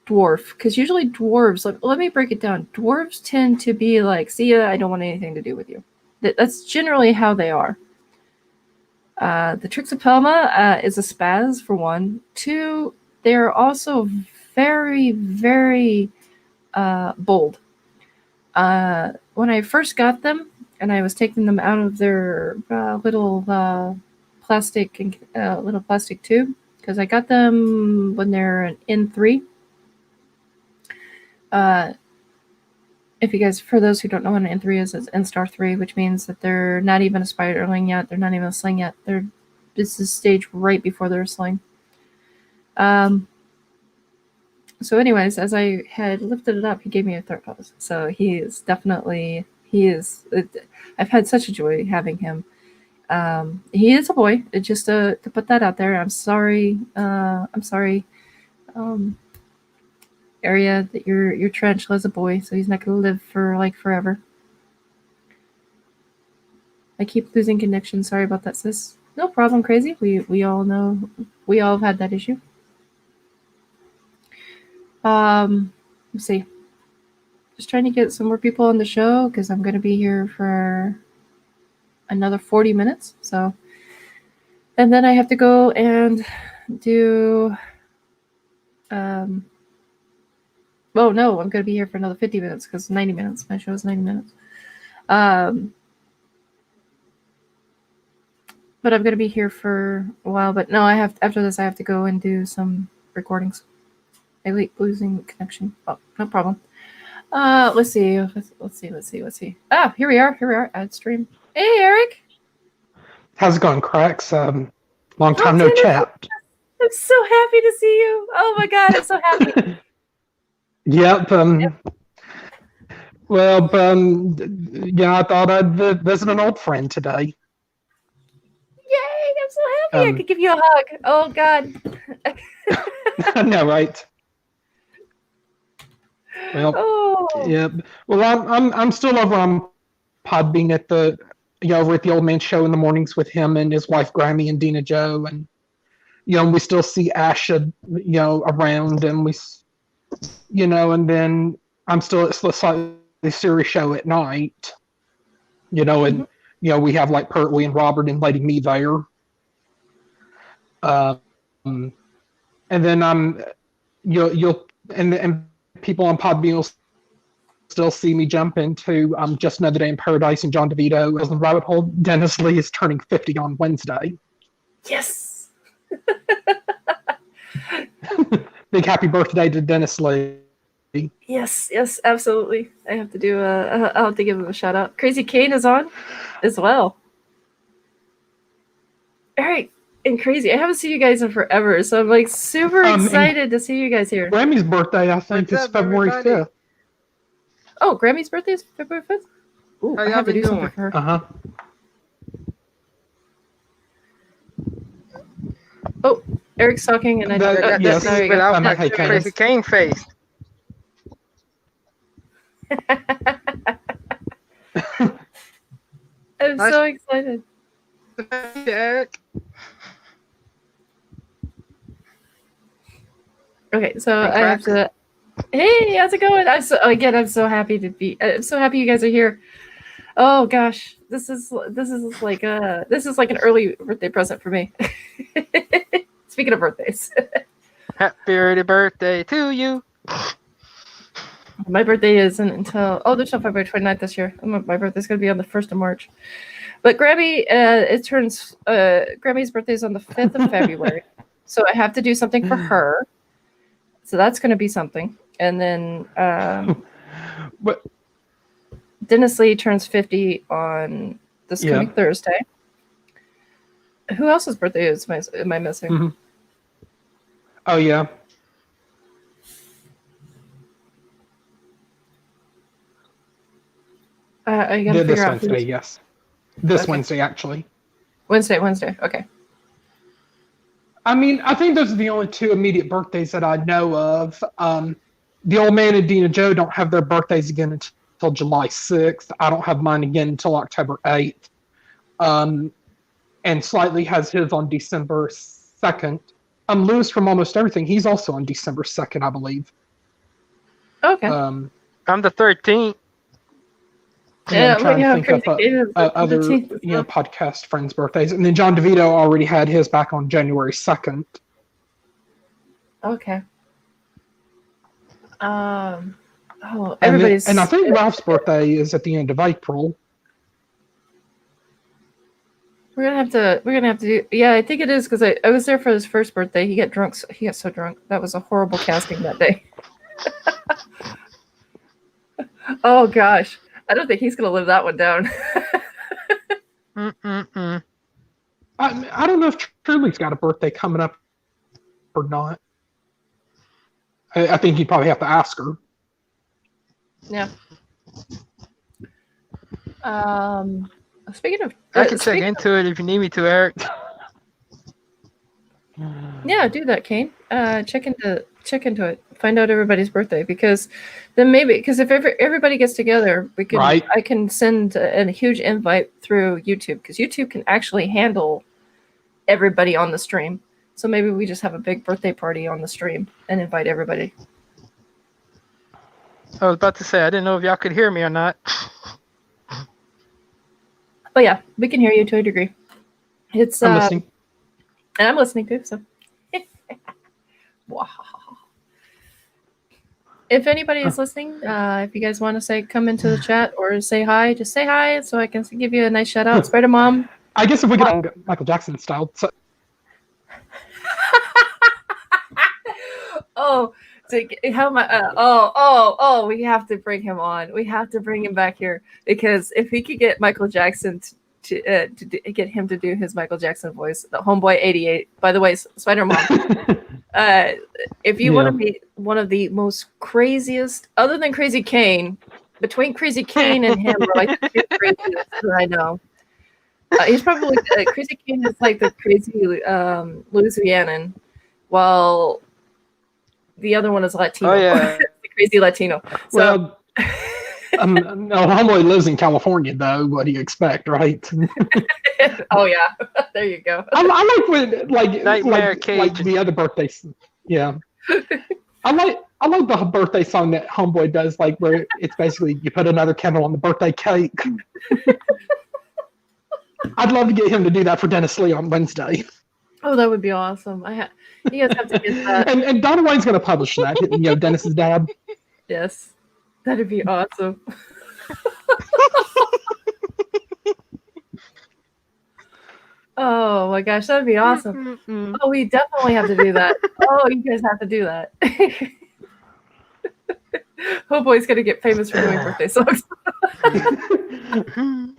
Speaker 1: dwarf, because usually dwarves, let me break it down. Dwarves tend to be like, see ya, I don't want anything to do with you. That's generally how they are. The Trixopelma is a spaz, for one. 2, they're also very, very bold. When I first got them, and I was taking them out of their little plastic tube, because I got them when they're an N3. if you guys, for those who don't know what an N3 is, it's N-star 3, which means that they're not even a spiderling yet. They're not even a sling yet. This is stage right before they're a sling. So anyways, as I had lifted it up, he gave me a third pose. So I've had such a joy having him. He is a boy. Just to put that out there. I'm sorry. Area that your tarantula is a boy, so he's not going to live for like forever. I keep losing connection. Sorry about that, sis. No problem, crazy. We all know. We all have had that issue. Let's see. Just trying to get some more people on the show because I'm going to be here for another 40 minutes. So, and then I have to go and do. Well, no, I'm going to be here for another 50 minutes because 90 minutes. My show is 90 minutes. But I'm going to be here for a while. But no, after this, I have to go and do some recordings. I hate losing connection. Oh, no problem. Let's see. Ah, here we are. Ad stream. Hey, Eric.
Speaker 3: How's it going, Crax? Long time no chat.
Speaker 1: I'm so happy to see you. Oh my God, I'm so happy.
Speaker 3: Yep. Well, yeah, I thought I'd visit an old friend today.
Speaker 1: Yay! I'm so happy I could give you a hug. Oh God.
Speaker 3: I know, right? Well, yeah. Well, I'm still over on Podbean at the over at the Old Man Show in the mornings with him and his wife Grammy and Dina Joe, and we still see Asha around, and and then I'm still at the slightly serious show at night, and we have like Pertwee and Robert inviting me there, and then and people on Podbean will still see me jump into Just Another Day in Paradise and John DeVito as the rabbit hole. Dennis Lee is turning 50 on Wednesday.
Speaker 1: Yes.
Speaker 3: Big happy birthday to Dennis Lee.
Speaker 1: Yes, absolutely. I have to do I'll have to give him a shout out. Crazy Kane is on as well. All right. And Crazy, I haven't seen you guys in forever, so I'm like super excited to see you guys here.
Speaker 3: Grammy's birthday, I think, is February 5th.
Speaker 1: Oh, Grammy's birthday is February 5th? Ooh,
Speaker 4: How
Speaker 1: I
Speaker 4: y'all
Speaker 1: have to
Speaker 4: been
Speaker 1: do
Speaker 4: doing?
Speaker 1: something for her.
Speaker 3: Uh-huh.
Speaker 1: Oh, Eric's talking, and I don't.
Speaker 3: Yes,
Speaker 1: there you
Speaker 4: but
Speaker 1: go.
Speaker 4: I'm like
Speaker 3: hey,
Speaker 4: Crazy Cane face.
Speaker 1: I'm so excited.
Speaker 4: Eric.
Speaker 1: Okay, so
Speaker 4: Hey,
Speaker 1: I have to. Hey, how's it going? I'm so happy to be. I'm so happy you guys are here. Oh gosh, this is like an early birthday present for me. Speaking of birthdays,
Speaker 4: Happy early birthday to you.
Speaker 1: my birthday isn't until there's no February 29th this year. My birthday's gonna be on the 1st of March. But Grammy, Grammy's birthday is on the 5th of February, so I have to do something for her. So that's gonna be something, and then
Speaker 3: But
Speaker 1: Dennis Lee turns 50 on this coming Thursday. Who else's birthday am I missing?
Speaker 3: Mm-hmm. Oh yeah.
Speaker 1: I gotta figure out.
Speaker 3: Wednesday, yes. This Wednesday, actually.
Speaker 1: Wednesday. Okay.
Speaker 3: I mean, I think those are the only two immediate birthdays that I know of. The Old Man and Dina Joe don't have their birthdays again until July 6th. I don't have mine again until October 8th. And Slightly has his on December 2nd. Lewis from Almost Everything, he's also on December 2nd, I believe.
Speaker 1: Okay.
Speaker 4: I'm the 13th.
Speaker 3: I'm trying to think of other podcast friends' birthdays. And then John DeVito already had his back on January 2nd.
Speaker 1: Okay. Everybody's.
Speaker 3: And I think Ralph's birthday is at the end of April.
Speaker 1: We're gonna have to do. Yeah, I think it is because I was there for his first birthday. He got drunk. He got so drunk. That was a horrible casting that day. Oh gosh, I don't think he's gonna live that one down.
Speaker 4: Mm-mm-mm.
Speaker 3: I don't know if Truly's got a birthday coming up or not. I think you'd probably have to ask her.
Speaker 1: Yeah. Speaking of,
Speaker 4: I can check into it if you need me to, Eric.
Speaker 1: Yeah, do that, Kane. Check into it. Find out everybody's birthday, because then because if everybody gets together, we can.
Speaker 3: Right.
Speaker 1: I can send a huge invite through YouTube, because YouTube can actually handle everybody on the stream. So maybe we just have a big birthday party on the stream and invite everybody.
Speaker 4: I was about to say, I didn't know if y'all could hear me or not.
Speaker 1: But yeah, we can hear you to a degree. It's
Speaker 3: I'm listening.
Speaker 1: and I'm listening too. So, wow. If anybody is listening, if you guys want to come into the chat or say hi, just say hi so I can give you a nice shout out. Spider Mom.
Speaker 3: I guess if we get Michael Jackson style. So.
Speaker 1: Oh, how am I? We have to bring him on. We have to bring him back here, because if we could get Michael Jackson to get him to do his Michael Jackson voice, the Homeboy 88. By the way, Spider Mom. If you want to be one of the most craziest, other than Crazy Kane, between Crazy Kane and him, are like the two craziest that I know. He's probably Crazy Kane is like the crazy Louisianan, while the other one is Latino.
Speaker 4: Oh, yeah.
Speaker 1: The crazy Latino. So,
Speaker 3: Well, no, homeboy lives in California, though. What do you expect, right?
Speaker 1: oh yeah, there you go.
Speaker 3: I like when
Speaker 4: Nightmare
Speaker 3: like
Speaker 4: Cage.
Speaker 3: the other birthdays. Yeah, I like the birthday song that Homeboy does, like where it's basically you put another candle on the birthday cake. I'd love to get him to do that for Dennis Lee on Wednesday.
Speaker 1: Oh, that would be awesome. You guys have to get that.
Speaker 3: And Donna Wayne's going to publish that. Dennis's dad.
Speaker 1: Yes, that'd be awesome. Oh my gosh, that'd be awesome. Oh, we definitely have to do that. Oh, you guys have to do that. Homeboy's gonna get famous for doing birthday songs.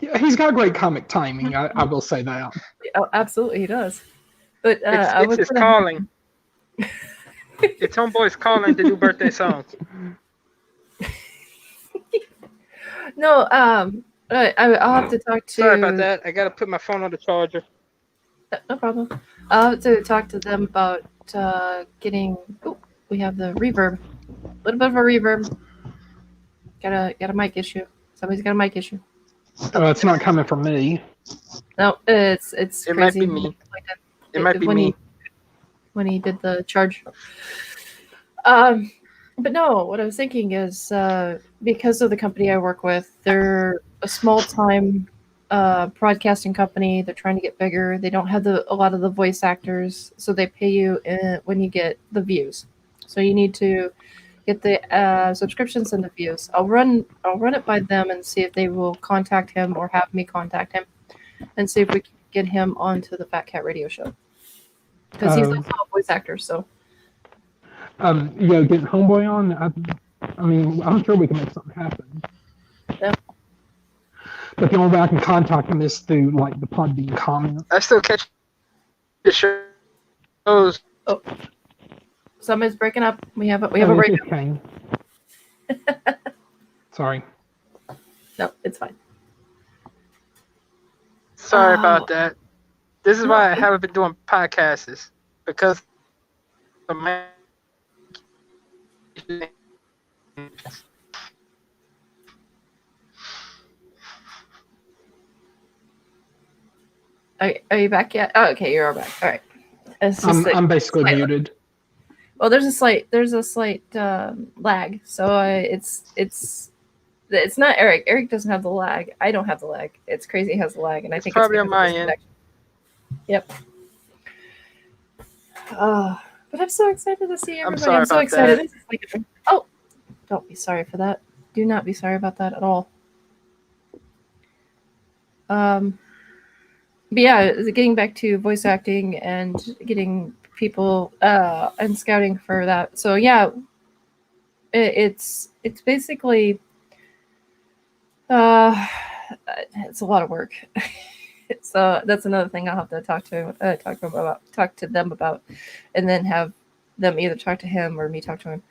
Speaker 3: Yeah, he's got great comic timing. I will say that.
Speaker 1: Oh, absolutely, he does. But
Speaker 4: It's his calling. It's Homeboy's calling to do birthday songs.
Speaker 1: No, I'll have to talk to.
Speaker 4: Sorry about that. I gotta put my phone on the charger.
Speaker 1: No problem. I'll have to talk to them about getting. Oh, we have the reverb. A little bit of a reverb. Got a mic issue. Somebody's got a mic issue.
Speaker 3: Oh, it's not coming from me.
Speaker 1: No, it's
Speaker 4: It
Speaker 1: crazy.
Speaker 4: might be me. It might be me.
Speaker 1: When he did the charge. But no, what I was thinking is because of the company I work with, they're a small-time broadcasting company. They're trying to get bigger. They don't have a lot of the voice actors, so they pay you when you get the views. So you need to get the subscriptions and the views. I'll run it by them and see if they will contact him or have me contact him, and see if we can get him onto the Fat Cat Radio Show, because he's also a voice actor. So.
Speaker 3: Getting Homeboy on. I mean, I'm sure we can make something happen.
Speaker 1: Yeah.
Speaker 3: But the only way I can contact him is through like the Podbean comments.
Speaker 4: I still catch the shows.
Speaker 1: Oh, somebody's breaking up. We have a break.
Speaker 3: Okay. Sorry.
Speaker 1: No, it's fine.
Speaker 4: Sorry about that. This is why I haven't been doing podcasts, because of my.
Speaker 1: Are you back yet? Oh, okay, you're all back. All right.
Speaker 3: I'm basically muted.
Speaker 1: Well, there's a slight lag, so it's not Eric. Eric doesn't have the lag. I don't have the lag. It's Crazy has the lag, and I think
Speaker 4: probably
Speaker 1: it's
Speaker 4: on my end.
Speaker 1: Yep. But I'm so excited to see everybody.
Speaker 4: sorry
Speaker 1: I'm so
Speaker 4: about
Speaker 1: excited.
Speaker 4: that.
Speaker 1: This is like don't be sorry for that. Do not be sorry about that at all. But yeah, getting back to voice acting and getting people and scouting for that. So yeah, it's basically It's a lot of work. So that's another thing I'll have to talk to them about, and then have them either talk to him or me talk to him,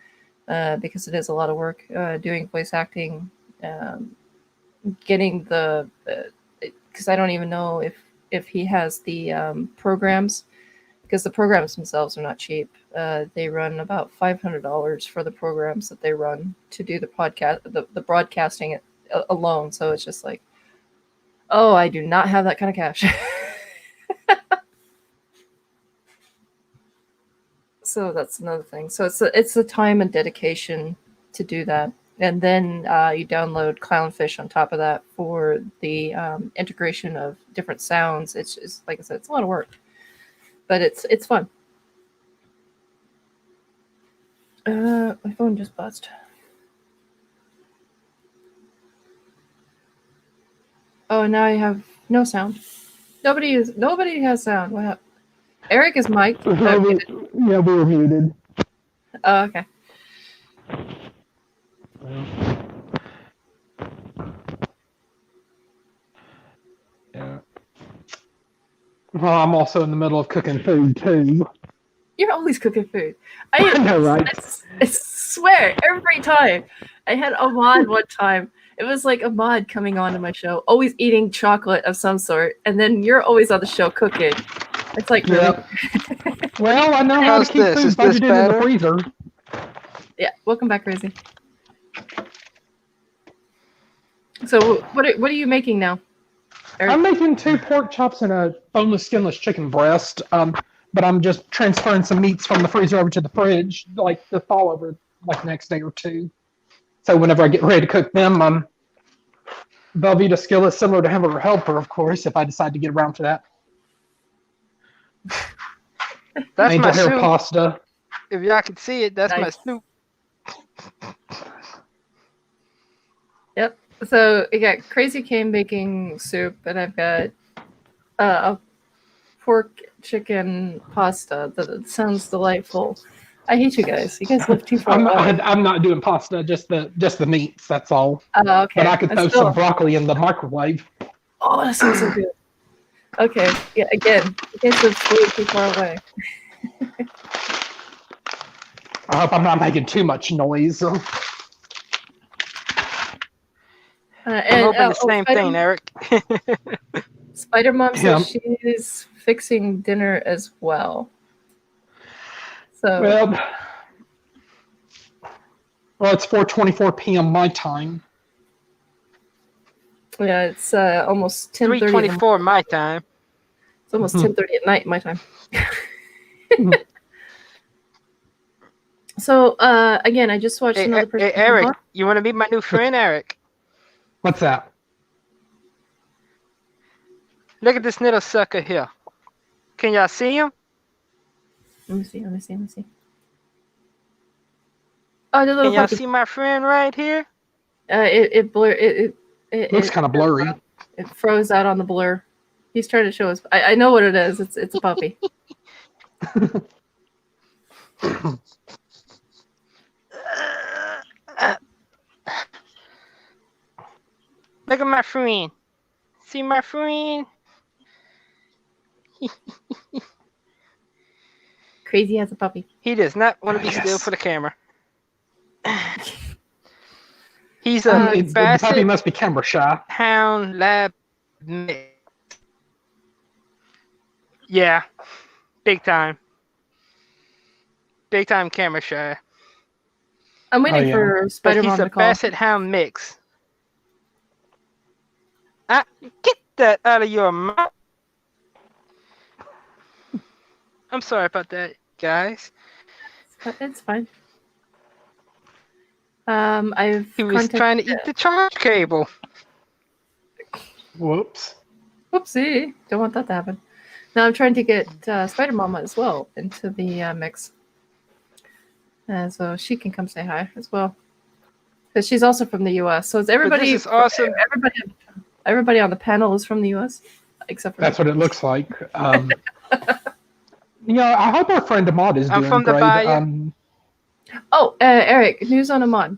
Speaker 1: because it is a lot of work doing voice acting, getting the because I don't even know if he has the programs, because the programs themselves are not cheap. They run about $500 for the programs that they run to do the podcast, the broadcasting alone. So it's just like, oh, I do not have that kind of cash. So that's another thing. So it's the time and dedication to do that. And then you download Clownfish on top of that for the integration of different sounds. It's just, like I said, it's a lot of work, but it's fun. My phone just buzzed. Oh, now I have no sound. Nobody has sound. What happened? Eric is mic'd.
Speaker 3: Yeah, we were muted.
Speaker 1: Oh, okay.
Speaker 3: Yeah. Well, I'm also in the middle of cooking food too.
Speaker 1: You're always cooking food. I
Speaker 3: know, right?
Speaker 1: I swear, every time. I had Ahmad one time. It was like Ahmad coming on to my show, always eating chocolate of some sort, and then you're always on the show cooking. It's like,
Speaker 3: Yep. Well, I know how to keep food budgeted in the freezer.
Speaker 1: Yeah, welcome back, Crazy. So, what are you making now, Eric?
Speaker 3: I'm making 2 pork chops and a boneless, skinless chicken breast. But I'm just transferring some meats from the freezer over to the fridge, like the thaw over, like next day or two. So whenever I get ready to cook them, Velveeta skillet, similar to Hamburger Helper, of course, if I decide to get around to that.
Speaker 4: That's
Speaker 3: Angel
Speaker 4: my
Speaker 3: hair
Speaker 4: soup.
Speaker 3: pasta.
Speaker 4: If y'all can see it, that's my
Speaker 1: Nice.
Speaker 4: soup.
Speaker 1: Yep. So you got Crazy Cane baking soup, and I've got a pork chicken pasta that sounds delightful. I hate you guys. You guys live too far away.
Speaker 3: I'm not doing pasta, just the meats. That's all.
Speaker 1: Oh, okay.
Speaker 3: But I could throw
Speaker 1: Still-
Speaker 3: some broccoli in the microwave.
Speaker 1: Oh, that sounds so good. Okay. Yeah. Again, you guys live way too far away.
Speaker 3: I hope I'm not making too much noise.
Speaker 4: I'm
Speaker 1: And
Speaker 4: hoping the same thing, Eric.
Speaker 1: Spider Mom says
Speaker 3: Yeah.
Speaker 1: she's fixing dinner as well. So
Speaker 3: Well, it's 4:24 p.m. my time.
Speaker 1: yeah, it's almost 10:30.
Speaker 4: 3:24 my time.
Speaker 1: It's almost 10:30 at night my time. So again, I just watched another person.
Speaker 4: Hey, Eric, you want to meet my new friend, Eric?
Speaker 3: What's that?
Speaker 4: Look at this little sucker here. Can y'all see him?
Speaker 1: Let me see. Oh, the little
Speaker 4: Can y'all
Speaker 1: puppy.
Speaker 4: see my friend right here?
Speaker 1: It blur. It
Speaker 3: Looks kind of blurry.
Speaker 1: It froze out on the blur. He's trying to show us. I know what it is. It's a puppy.
Speaker 4: Look at my friend. See my friend?
Speaker 1: Crazy has a puppy.
Speaker 4: He does not want to be still
Speaker 3: Yes.
Speaker 4: for the camera. He's
Speaker 1: Uh,
Speaker 4: a
Speaker 3: The puppy
Speaker 4: basset
Speaker 3: must be camera shy.
Speaker 4: hound lab mix. Yeah, big time. Big time camera shy.
Speaker 1: I'm waiting
Speaker 3: yeah.
Speaker 1: for
Speaker 4: But
Speaker 1: Spider
Speaker 4: he's
Speaker 1: Mom
Speaker 4: a
Speaker 1: to call.
Speaker 4: basset hound mix. Get that out of your mouth. I'm sorry about that, guys.
Speaker 1: It's fine. I've
Speaker 4: He was trying to eat the charge cable.
Speaker 3: Whoops.
Speaker 1: Whoopsie! Don't want that to happen. Now I'm trying to get Spider Mama as well into the mix, so she can come say hi as well, because she's also from the U.S. So it's everybody.
Speaker 4: This is awesome.
Speaker 1: Everybody on the panel is from the U.S. except for
Speaker 3: That's
Speaker 1: me.
Speaker 3: what it looks like. I hope our friend Ahmad is
Speaker 4: I'm
Speaker 3: doing
Speaker 4: from the
Speaker 3: great.
Speaker 4: Bayou.
Speaker 1: Oh, Eric, news on Ahmad.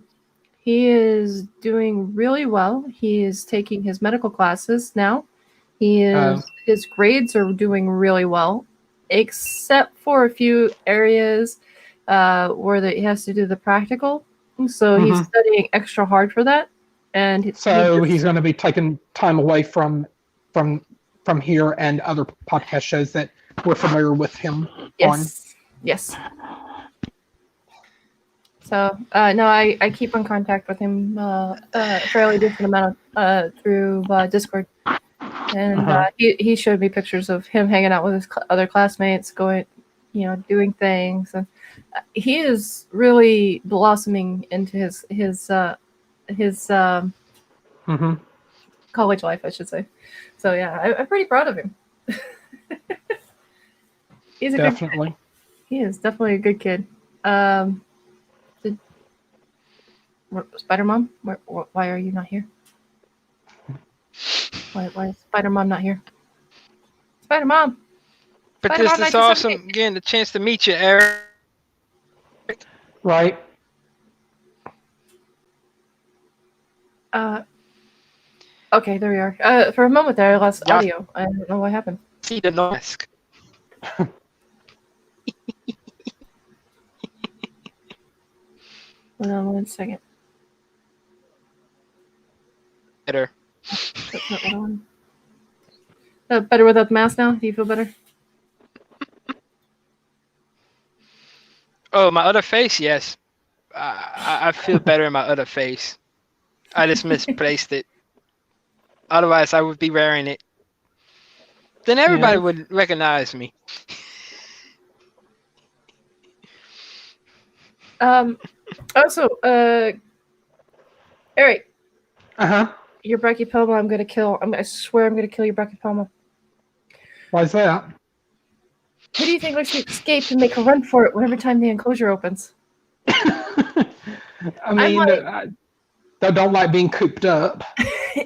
Speaker 1: He is doing really well. He is taking his medical classes now. His grades are doing really well, except for a few areas where he has to do the practical. So he's studying extra hard for that. And
Speaker 3: he's going to be taking time away from here and other podcast shows that we're familiar with him on.
Speaker 1: Yes. So no, I keep in contact with him a fairly decent amount through Discord, and he showed me pictures of him hanging out with his other classmates, going, doing things, and he is really blossoming into his college life, I should say. So yeah, I'm pretty proud of him. He's
Speaker 3: definitely.
Speaker 1: He is definitely a good kid. Spider Mom, why are you not here? Why is Spider Mom not here? Spider Mom.
Speaker 4: But this is awesome. Getting the chance to meet you, Eric.
Speaker 3: Right.
Speaker 1: Okay, there we are. For a moment there, I lost audio. I don't know what happened.
Speaker 4: See the mask.
Speaker 1: Hold on 1 second.
Speaker 4: Better.
Speaker 1: That's not what I want. Better without the mask now? Do you feel better?
Speaker 4: Oh, my other face? Yes. I feel better in my other face. I just misplaced it. Otherwise, I would be wearing it. Then everybody would recognize me.
Speaker 1: Also, Eric.
Speaker 3: Uh-huh.
Speaker 1: Your Brachypelma I'm gonna kill. I swear I'm gonna kill your Brachypelma.
Speaker 3: Why is that?
Speaker 1: Who do you think likes to escape and make a run for it whenever time the enclosure opens?
Speaker 3: I mean, they don't like being cooped up.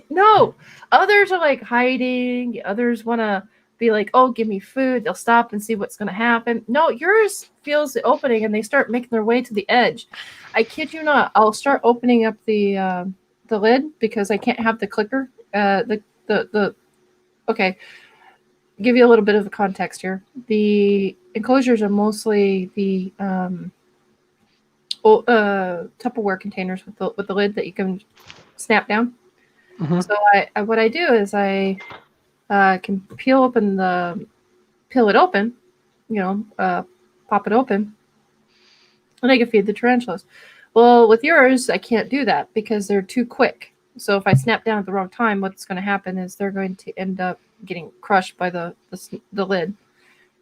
Speaker 1: No. Others are like hiding. Others want to be like, oh, give me food. They'll stop and see what's going to happen. No, yours feels the opening and they start making their way to the edge. I kid you not. I'll start opening up the lid because I can't have the clicker. Okay. Give you a little bit of the context here. The enclosures are mostly the Tupperware containers with the lid that you can snap down. Mm-hmm. So what I do is I can peel it open, pop it open, and I can feed the tarantulas. Well, with yours, I can't do that because they're too quick. So if I snap down at the wrong time, what's going to happen is they're going to end up getting crushed by the lid.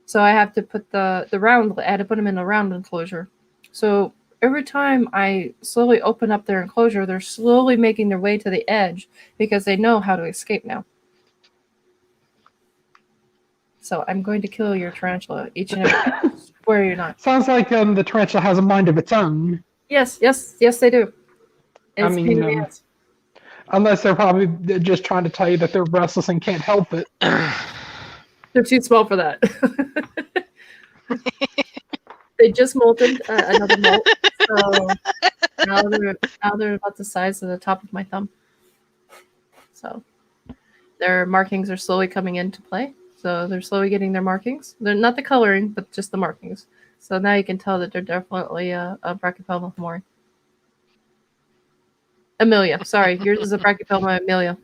Speaker 1: So I have to put the round. I had to put them in a round enclosure. So every time I slowly open up their enclosure, they're slowly making their way to the edge because they know how to escape now. So I'm going to kill your tarantula each and every time. Swear you're not.
Speaker 3: Sounds like the tarantula has a mind of its own.
Speaker 1: Yes, they do.
Speaker 3: I mean, unless they're probably just trying to tell you that they're restless and can't help it.
Speaker 1: They're too small for that. They just molted another molt, so now they're about the size of the top of my thumb. So their markings are slowly coming into play. So they're slowly getting their markings. They're not the coloring, but just the markings. So now you can tell that they're definitely a Brachypelma Homori. Amelia, sorry, yours is a Brachypelma Amelia.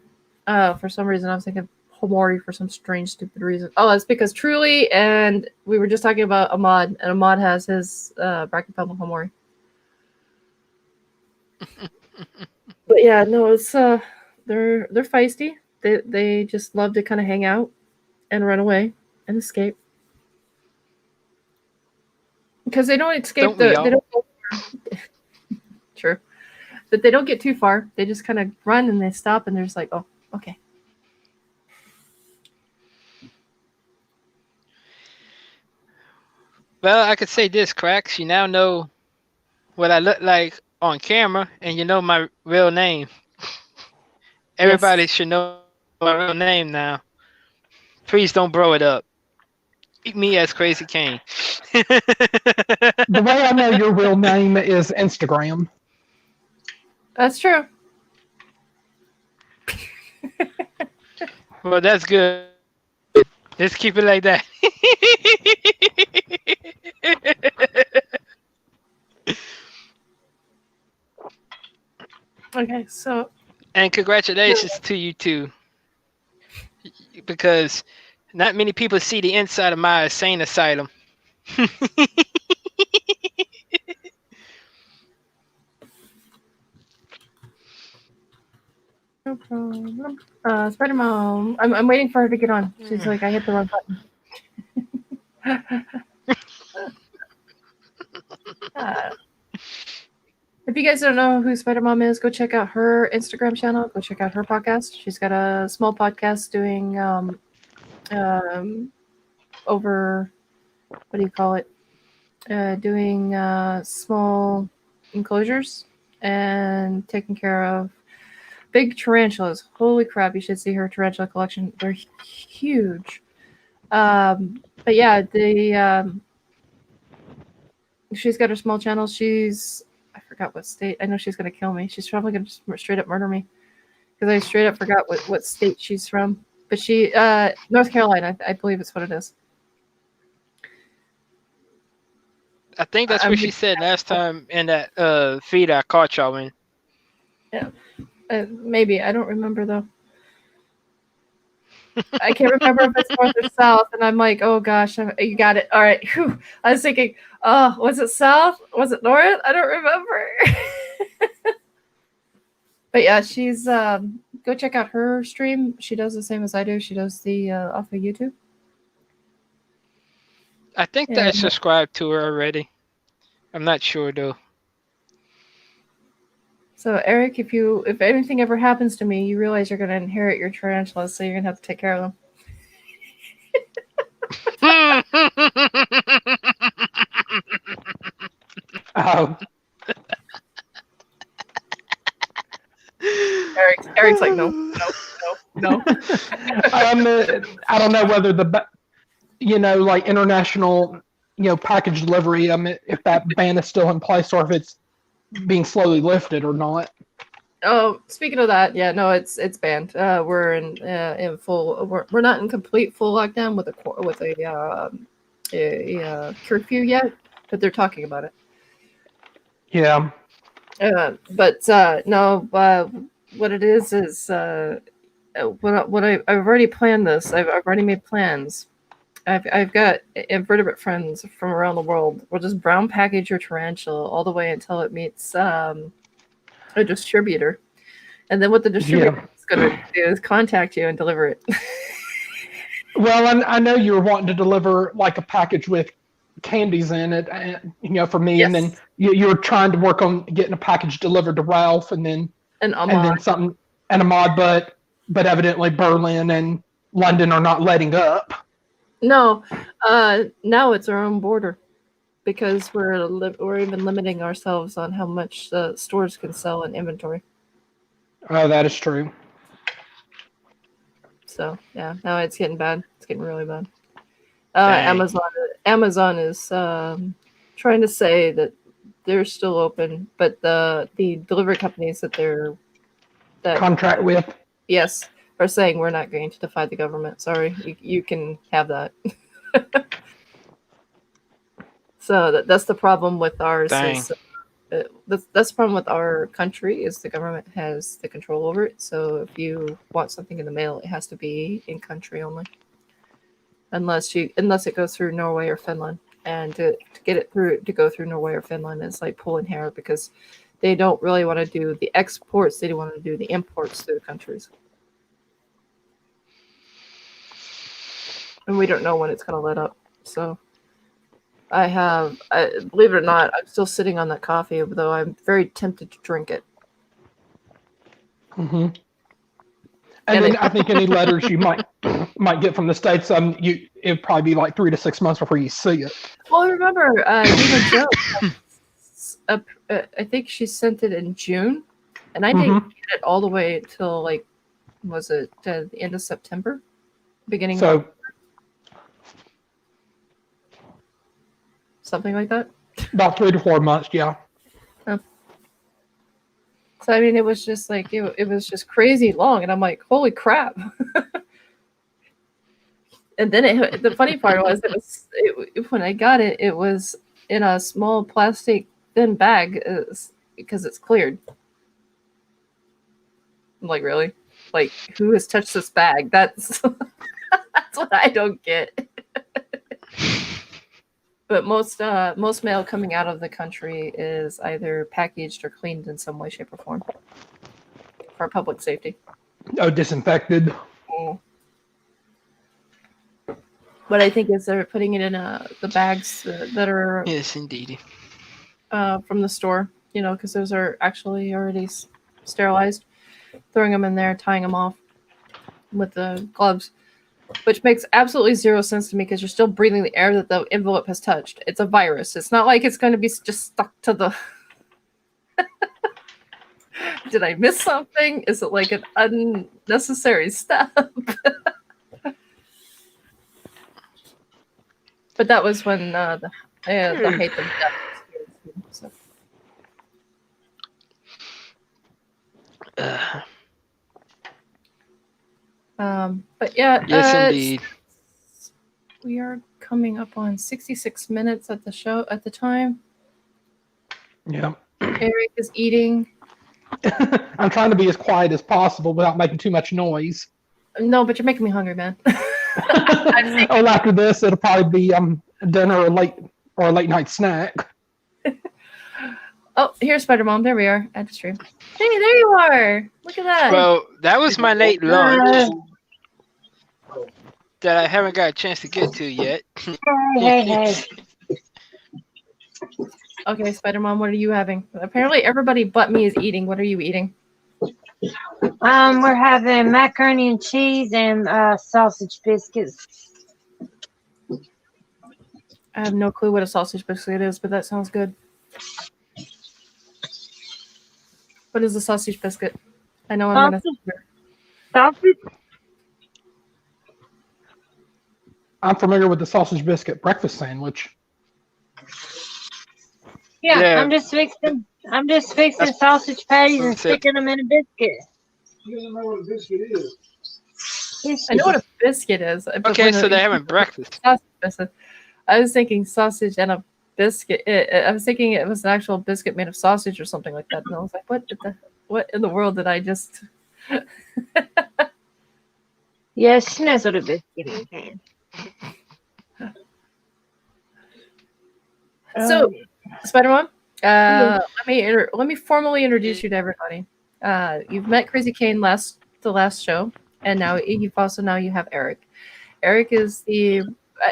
Speaker 1: For some reason, I was thinking Homori for some strange, stupid reason. Oh, it's because Truly and we were just talking about Ahmad, and Ahmad has his Brachypelma Homori. But yeah, no, it's they're feisty. They just love to kind of hang out and run away and escape because they don't escape. They don't go True. But they don't get too far. They just kind of run and they stop and they're just like, oh, okay.
Speaker 4: Well, I could say this, Crax. You now know what I look like on camera, and you know my real name. Everybody should know my real name now. Please don't blow it up. Keep me as Crazy Kane.
Speaker 3: The way I know your real name is Instagram.
Speaker 1: That's true.
Speaker 4: Well, that's good. Let's keep it like that.
Speaker 1: Okay, so
Speaker 4: And congratulations to you too, because not many people see the inside of my insane asylum.
Speaker 1: no problem. Spider Mom. I'm waiting for her to get on. She's like, I hit the wrong button. If you guys don't know who Spider Mom is, go check out her Instagram channel. Go check out her podcast. She's got a small podcast doing over, what do you call it? Doing small enclosures and taking care of big tarantulas. Holy crap, you should see her tarantula collection. They're huge. But yeah, she's got her small channel. I forgot what state. I know she's going to kill me. She's probably going to straight up murder me because I straight up forgot what state she's from. But she, North Carolina, I believe it's what it is.
Speaker 4: I think that's what she said last time in that feed I caught y'all in.
Speaker 1: Yeah, maybe. I don't remember though. I can't remember if it's north or south, and I'm like, oh gosh, you got it. All right. Whew. I was thinking, oh, was it south? Was it north? I don't remember. But yeah, she's go check out her stream. She does the same as I do. She does the off of YouTube.
Speaker 4: I think that I subscribed to her already. I'm not sure though.
Speaker 1: So Eric, if anything ever happens to me, you realize you're going to inherit your tarantulas, so you're going to have to take care of them.
Speaker 3: Oh.
Speaker 1: Eric's like, no.
Speaker 3: I don't know whether like international, package delivery, if that ban is still in place or if it's being slowly lifted or not.
Speaker 1: Oh, speaking of that, yeah, no, it's banned. We're in full. We're not in complete full lockdown with a curfew yet, but they're talking about it.
Speaker 3: Yeah.
Speaker 1: But no. What it is what I've already planned this. I've already made plans. I've got invertebrate friends from around the world. We'll just brown package your tarantula all the way until it meets a distributor, and then what the distributor is going to do is contact you and deliver it.
Speaker 3: Well, I know you were wanting to deliver like a package with candies in it, for me, yes. And then you were trying to work on getting a package delivered to Ralph, and then something and Ahmad, but evidently Berlin and London are not letting up.
Speaker 1: No, now it's our own border because we're even limiting ourselves on how much the stores can sell in inventory.
Speaker 3: Oh, that is true.
Speaker 1: So yeah, now it's getting bad. It's getting really bad. Amazon is trying to say that they're still open, but the delivery companies that
Speaker 3: contract with,
Speaker 1: yes, are saying we're not going to defy the government. Sorry, you can have that. So that's the problem with ours. That's the problem with our country is the government has the control over it. So if you want something in the mail, it has to be in country only, unless it goes through Norway or Finland. And to go through Norway or Finland is like pulling hair because they don't really want to do the exports. They don't want to do the imports to the countries. And we don't know when it's going to let up. So believe it or not, I'm still sitting on that coffee, though I'm very tempted to drink it.
Speaker 3: Mm-hmm. And then I think any letters you might get from the States, it'd probably be like 3 to 6 months before you see it.
Speaker 1: Well, remember, Dina Joe, I think she sent it in June, and I didn't get it all the way till was it the end of September, beginning of October? Something like that.
Speaker 3: About 3 to 4 months, yeah.
Speaker 1: Oh. So I mean, it was just like it was just crazy long, and I'm like, holy crap! And then the funny part was when I got it, it was in a small plastic thin bag because it's cleared. I'm like, really? Like, who has touched this bag? That's that's what I don't get. But most mail coming out of the country is either packaged or cleaned in some way, shape, or form for public safety.
Speaker 3: Oh, disinfected.
Speaker 1: But I think is they're putting it in the bags that are
Speaker 4: Yes, indeed.
Speaker 1: from the store, because those are actually already sterilized. Throwing them in there, tying them off with the gloves, which makes absolutely zero sense to me because you're still breathing the air that the envelope has touched. It's a virus. It's not like it's going to be just stuck to the... Did I miss something? Is it like an unnecessary step? But that was when the hate them death. So. But yeah,
Speaker 4: yes, indeed.
Speaker 1: We are coming up on 66 minutes at the show at the time.
Speaker 3: Yeah.
Speaker 1: Eric is eating.
Speaker 3: I'm trying to be as quiet as possible without making too much noise.
Speaker 1: No, but you're making me hungry, man.
Speaker 3: Oh, after this, it'll probably be dinner or a late night snack.
Speaker 1: Oh, here's Spider Mom. There we are at the stream. Hey, there you are. Look at that.
Speaker 4: Well, that was my late lunch that I haven't got a chance to get to yet.
Speaker 5: Hey.
Speaker 1: Okay, Spider Mom, what are you having? Apparently, everybody but me is eating. What are you eating?
Speaker 5: We're having macaroni and cheese and sausage biscuits.
Speaker 1: I have no clue what a sausage biscuit is, but that sounds good. What is a sausage biscuit? I know I'm going to...
Speaker 5: Sausage?
Speaker 3: I'm familiar with the sausage biscuit breakfast sandwich.
Speaker 5: Yeah. I'm just fixing sausage patties and sticking them in a biscuit.
Speaker 2: You don't know what a biscuit is.
Speaker 1: I know what a biscuit is.
Speaker 4: Okay, so they're having breakfast.
Speaker 1: I was thinking sausage and a biscuit. I was thinking it was an actual biscuit made of sausage or something like that. And I was like, what in the world did I just...
Speaker 5: Yeah, she knows what a biscuit is.
Speaker 1: So, Spider-Man, let me formally introduce you to everybody. You've met Crazy Kane the last show, and now you have Eric. Eric is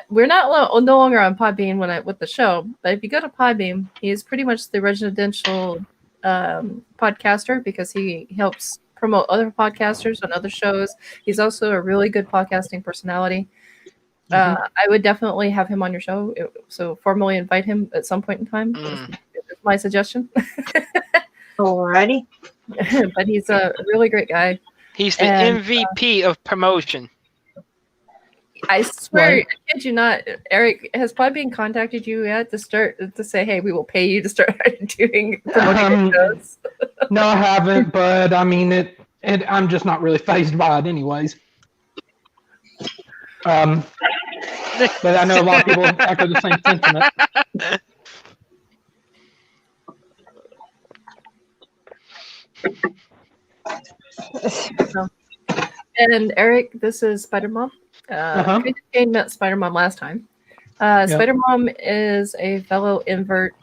Speaker 1: we're no longer on Podbean with the show, but if you go to Podbean, he is pretty much the residential podcaster because he helps promote other podcasters on other shows. He's also a really good podcasting personality. I would definitely have him on your show, so formally invite him at some point in time. That's my suggestion.
Speaker 5: Alrighty.
Speaker 1: But he's a really great guy.
Speaker 4: He's the MVP of promotion.
Speaker 1: I swear, I kid you not, Eric, has Podbean contacted you yet to say, hey, we will pay you to start promoting your shows?
Speaker 3: No, I haven't, but I mean I'm just not really phased by it anyways. But I know a lot of people echo the same sentiment.
Speaker 1: And Eric, this is Spider-Mom. Kane met Spider-Mom last time. Spider-Mom is a fellow invert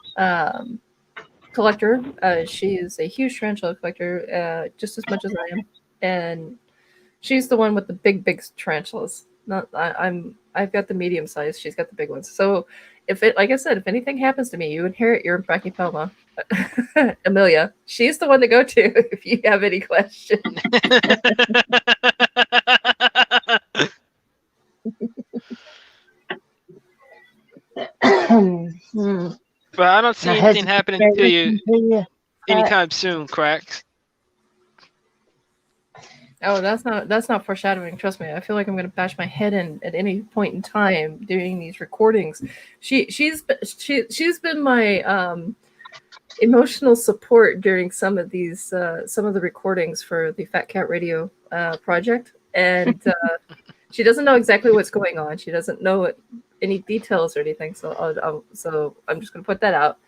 Speaker 1: collector. She is a huge tarantula collector, just as much as I am. And she's the one with the big tarantulas. I've got the medium size. She's got the big ones. So like I said, if anything happens to me, you inherit your brachypelma. Amelia, she's the one to go to if you have any questions.
Speaker 4: But I don't see anything happening to you anytime soon, Crax.
Speaker 1: Oh, that's not foreshadowing. Trust me. I feel like I'm going to bash my head in at any point in time doing these recordings. She's been my emotional support during some of these some of the recordings for the Fat Cat Radio project, and she doesn't know exactly what's going on. She doesn't know any details or anything. So I'm just gonna put that out.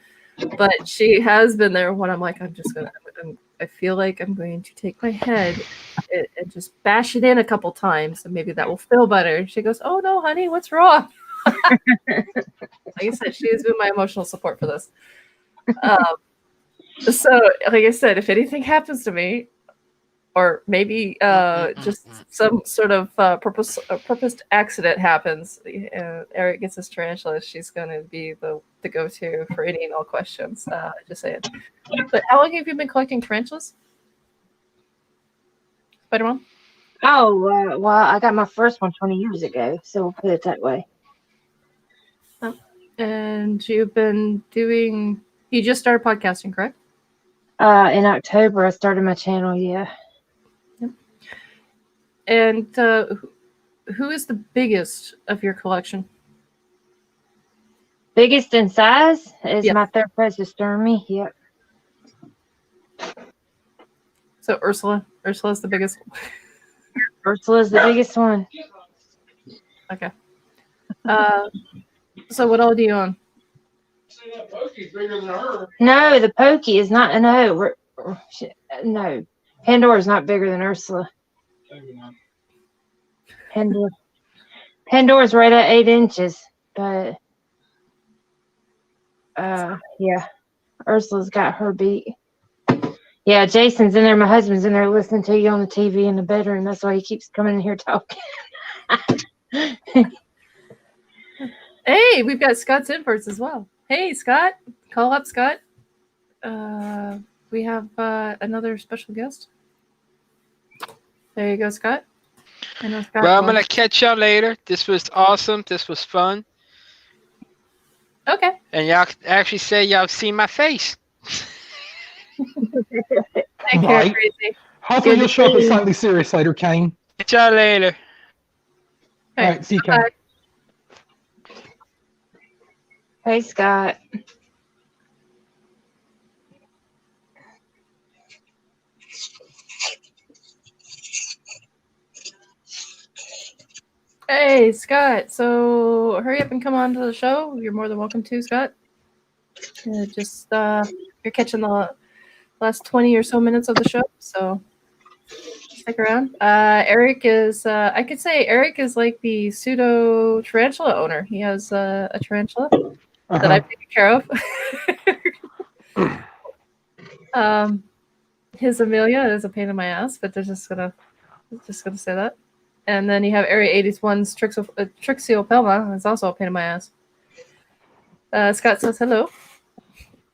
Speaker 1: But she has been there when I'm like, I feel like I'm going to take my head and just bash it in a couple times, and maybe that will feel better. And she goes, "Oh no, honey, what's wrong?" Like I said, she has been my emotional support for this. So, like I said, if anything happens to me, or maybe just some sort of purposed accident happens, Eric gets his tarantula, she's going to be the go-to for any and all questions. Just saying. But how long have you been collecting tarantulas, Spider-Man?
Speaker 5: Oh, well, I got my first one 20 years ago, so we'll put it that way.
Speaker 1: And you've been doing... You just started podcasting, correct?
Speaker 5: In October, I started my channel, yeah.
Speaker 1: Yep. And who is the biggest of your collection?
Speaker 5: Biggest in size is
Speaker 1: Yep.
Speaker 5: my third cousin, Stormy. Yep.
Speaker 1: So Ursula's the biggest.
Speaker 5: Ursula's the biggest one.
Speaker 1: Okay. So what all do you own?
Speaker 5: No, the Pokey is not. No, Pandora's not bigger than Ursula. Pandora's right at 8 inches, but yeah, Ursula's got her beat. Yeah, Jason's in there. My husband's in there listening to you on the TV in the bedroom. That's why he keeps coming in here talking.
Speaker 1: Hey, we've got Scott's inverts as well. Hey, Scott. Call up, Scott. We have another special guest. There you go, Scott. I know Scott.
Speaker 4: Well, I'm going to catch y'all later. This was awesome. This was fun.
Speaker 1: Okay.
Speaker 4: And y'all actually say y'all see my face.
Speaker 1: Take care,
Speaker 3: Right.
Speaker 1: Crazy.
Speaker 3: Hopefully
Speaker 5: Good
Speaker 3: you'll
Speaker 5: to
Speaker 3: show up
Speaker 5: see
Speaker 3: at
Speaker 5: you.
Speaker 3: Slightly Serious later, Kane.
Speaker 4: Catch y'all later.
Speaker 3: All right, see you, Kane.
Speaker 1: Bye.
Speaker 5: Hey, Scott.
Speaker 1: Hey, Scott. So hurry up and come on to the show. You're more than welcome to, Scott. Just you're catching the last 20 or so minutes of the show, so stick around. Eric is I could say Eric is like the pseudo tarantula owner. He has a tarantula that I've taken care of. His Amelia is a pain in my ass, but they're just gonna say that. And then you have Area 81's Trixiopelma. It's also a pain in my ass. Scott says hello.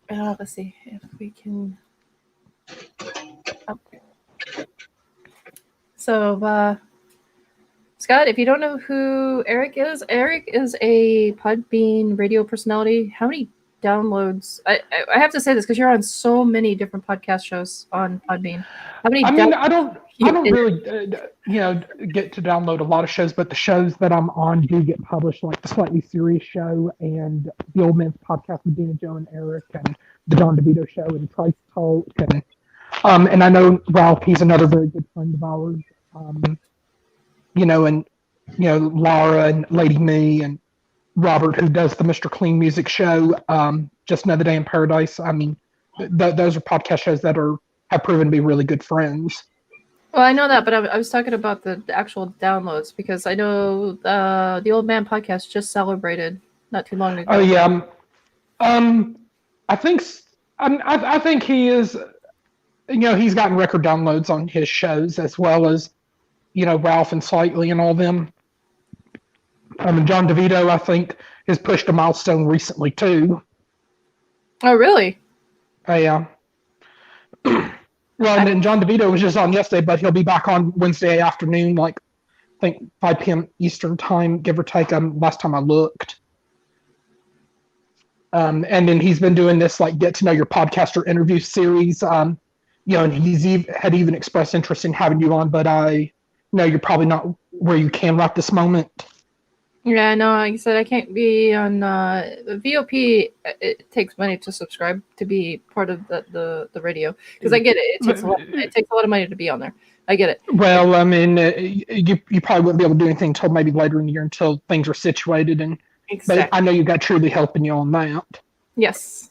Speaker 1: Let's see if we can. Oh. So, Scott, if you don't know who Eric is a Podbean radio personality. How many downloads? I have to say this because you're on so many different podcast shows on Podbean. How many?
Speaker 3: I mean, I don't really, get to download a lot of shows, but the shows that I'm on do get published, like the Slightly Serious Show and the Old Man's Podcast with Dina, Joe, and Eric, and the Don DeVito Show and Price Talk, and I know Ralph. He's another very good friend of ours. Laura and Lady Me and Robert, who does the Mr. Clean Music Show, Just Another Day in Paradise. I mean, those are podcast shows that have proven to be really good friends.
Speaker 1: Well, I know that, but I was talking about the actual downloads because I know the Old Man Podcast just celebrated not too long ago.
Speaker 3: Oh yeah, I think he is. He's gotten record downloads on his shows as well as, Ralph and Slightly and all them. And John DeVito, I think, has pushed a milestone recently too.
Speaker 1: Oh, really?
Speaker 3: Yeah. Well, and then John DeVito was just on yesterday, but he'll be back on Wednesday afternoon, like I think 5 p.m. Eastern time, give or take. Last time I looked. And then he's been doing this like get to know your podcaster interview series. And he's had even expressed interest in having you on, but I know you're probably not where you can right this moment.
Speaker 1: Yeah, no, like I said, I can't be on VOP. It takes money to subscribe to be part of the radio, because I get it. It takes a lot of money to be on there. I get it.
Speaker 3: Well, I mean, you probably wouldn't be able to do anything until maybe later in the year until things are situated.
Speaker 1: Exactly.
Speaker 3: But I know you got Truly helping you on that.
Speaker 1: Yes.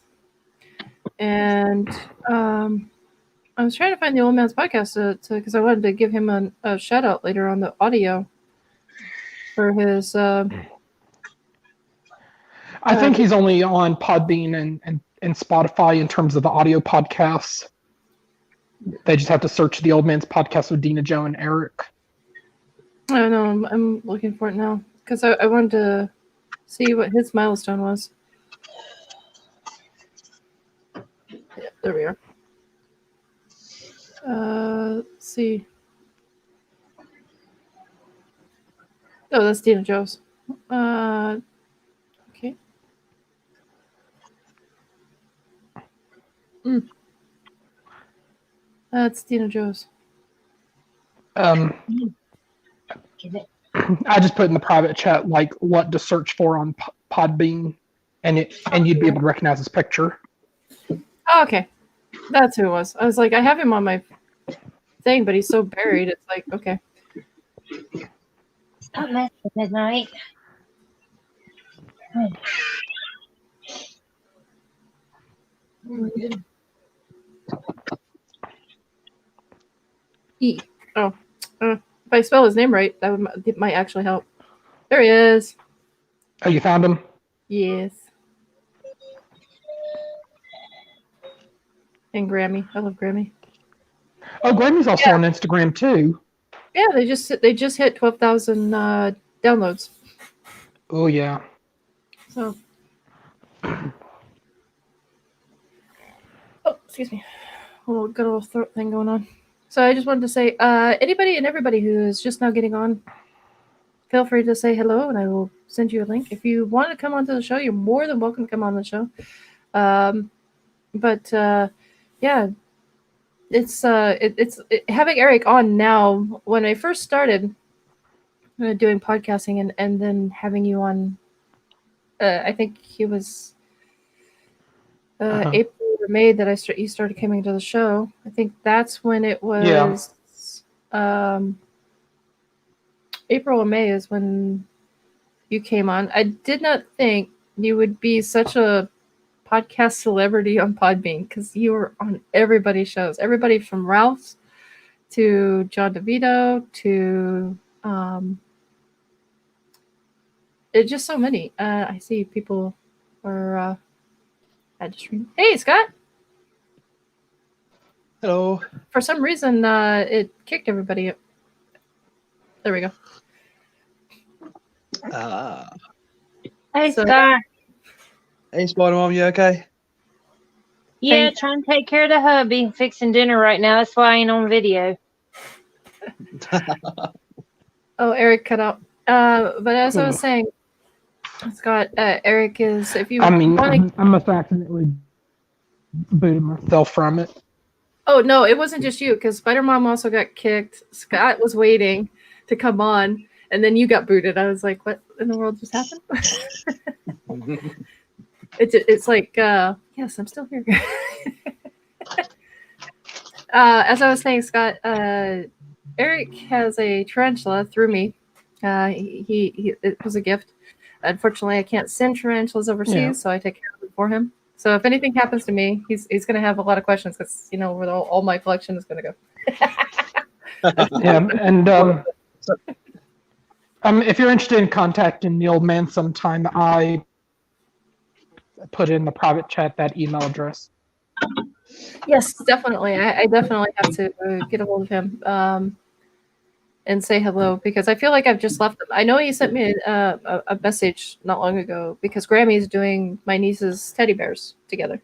Speaker 1: And I was trying to find the old man's podcast because I wanted to give him a shout out later on the audio for his.
Speaker 3: I think he's only on Podbean and Spotify in terms of the audio podcasts. They just have to search the old man's podcast with Dina, Joe, and Eric.
Speaker 1: I don't know. I'm looking for it now because I wanted to see what his milestone was. Yeah, there we are. Let's see. Oh, that's Dina Joe's. Okay. That's Dina Joe's.
Speaker 3: I just put in the private chat like what to search for on Podbean, and you'd be able to recognize his picture.
Speaker 1: Oh, okay, that's who it was. I was like, I have him on my thing, but he's so buried. It's like, okay.
Speaker 5: Stop messing with midnight.
Speaker 1: E. Oh, if I spell his name right, it might actually help. There he is.
Speaker 3: Oh, you found him?
Speaker 1: Yes. And Grammy. I love Grammy.
Speaker 3: Oh, Grammy's also on Instagram too.
Speaker 1: Yeah, they just hit 12,000 downloads.
Speaker 3: Oh yeah.
Speaker 1: So. Oh, excuse me. A little throat thing going on. So I just wanted to say, anybody and everybody who is just now getting on, feel free to say hello, and I will send you a link. If you want to come onto the show, you're more than welcome to come on the show. Yeah, it's having Eric on now. When I first started doing podcasting, and then having you on, I think he was April or May that you started coming to the show. I think that's when it was. Yeah. April or May is when you came on. I did not think you would be such a podcast celebrity on Podbean, because you were on everybody's shows. Everybody from Ralph's to John DeVito to it's just so many. I see people are at stream. Hey, Scott.
Speaker 6: Hello.
Speaker 1: For some reason, it kicked everybody up. There we go.
Speaker 5: Hey, Scott.
Speaker 6: Hey, Spider-Mom, you okay?
Speaker 5: Yeah, trying to take care of the hubby. Fixing dinner right now. That's why I ain't on video.
Speaker 1: Oh, Eric cut out. But as I was saying, Scott, Eric is, if you
Speaker 3: I must have accidentally booted myself from it.
Speaker 1: Oh, no, it wasn't just you, because Spider-Mom also got kicked. Scott was waiting to come on, and then you got booted. I was like, what in the world just happened? It's like, yes, I'm still here. As I was saying, Scott, Eric has a tarantula through me. It was a gift. Unfortunately, I can't send tarantulas overseas, so I take care of it for him. So if anything happens to me, he's going to have a lot of questions, because where all my collection is going to go.
Speaker 3: Yeah, and if you're interested in contacting the old man sometime, I put in the private chat that email address.
Speaker 1: Yes, definitely. I definitely have to get a hold of him and say hello, because I feel like I've just left him. I know he sent me a message not long ago, because Grammy's doing my niece's teddy bears together.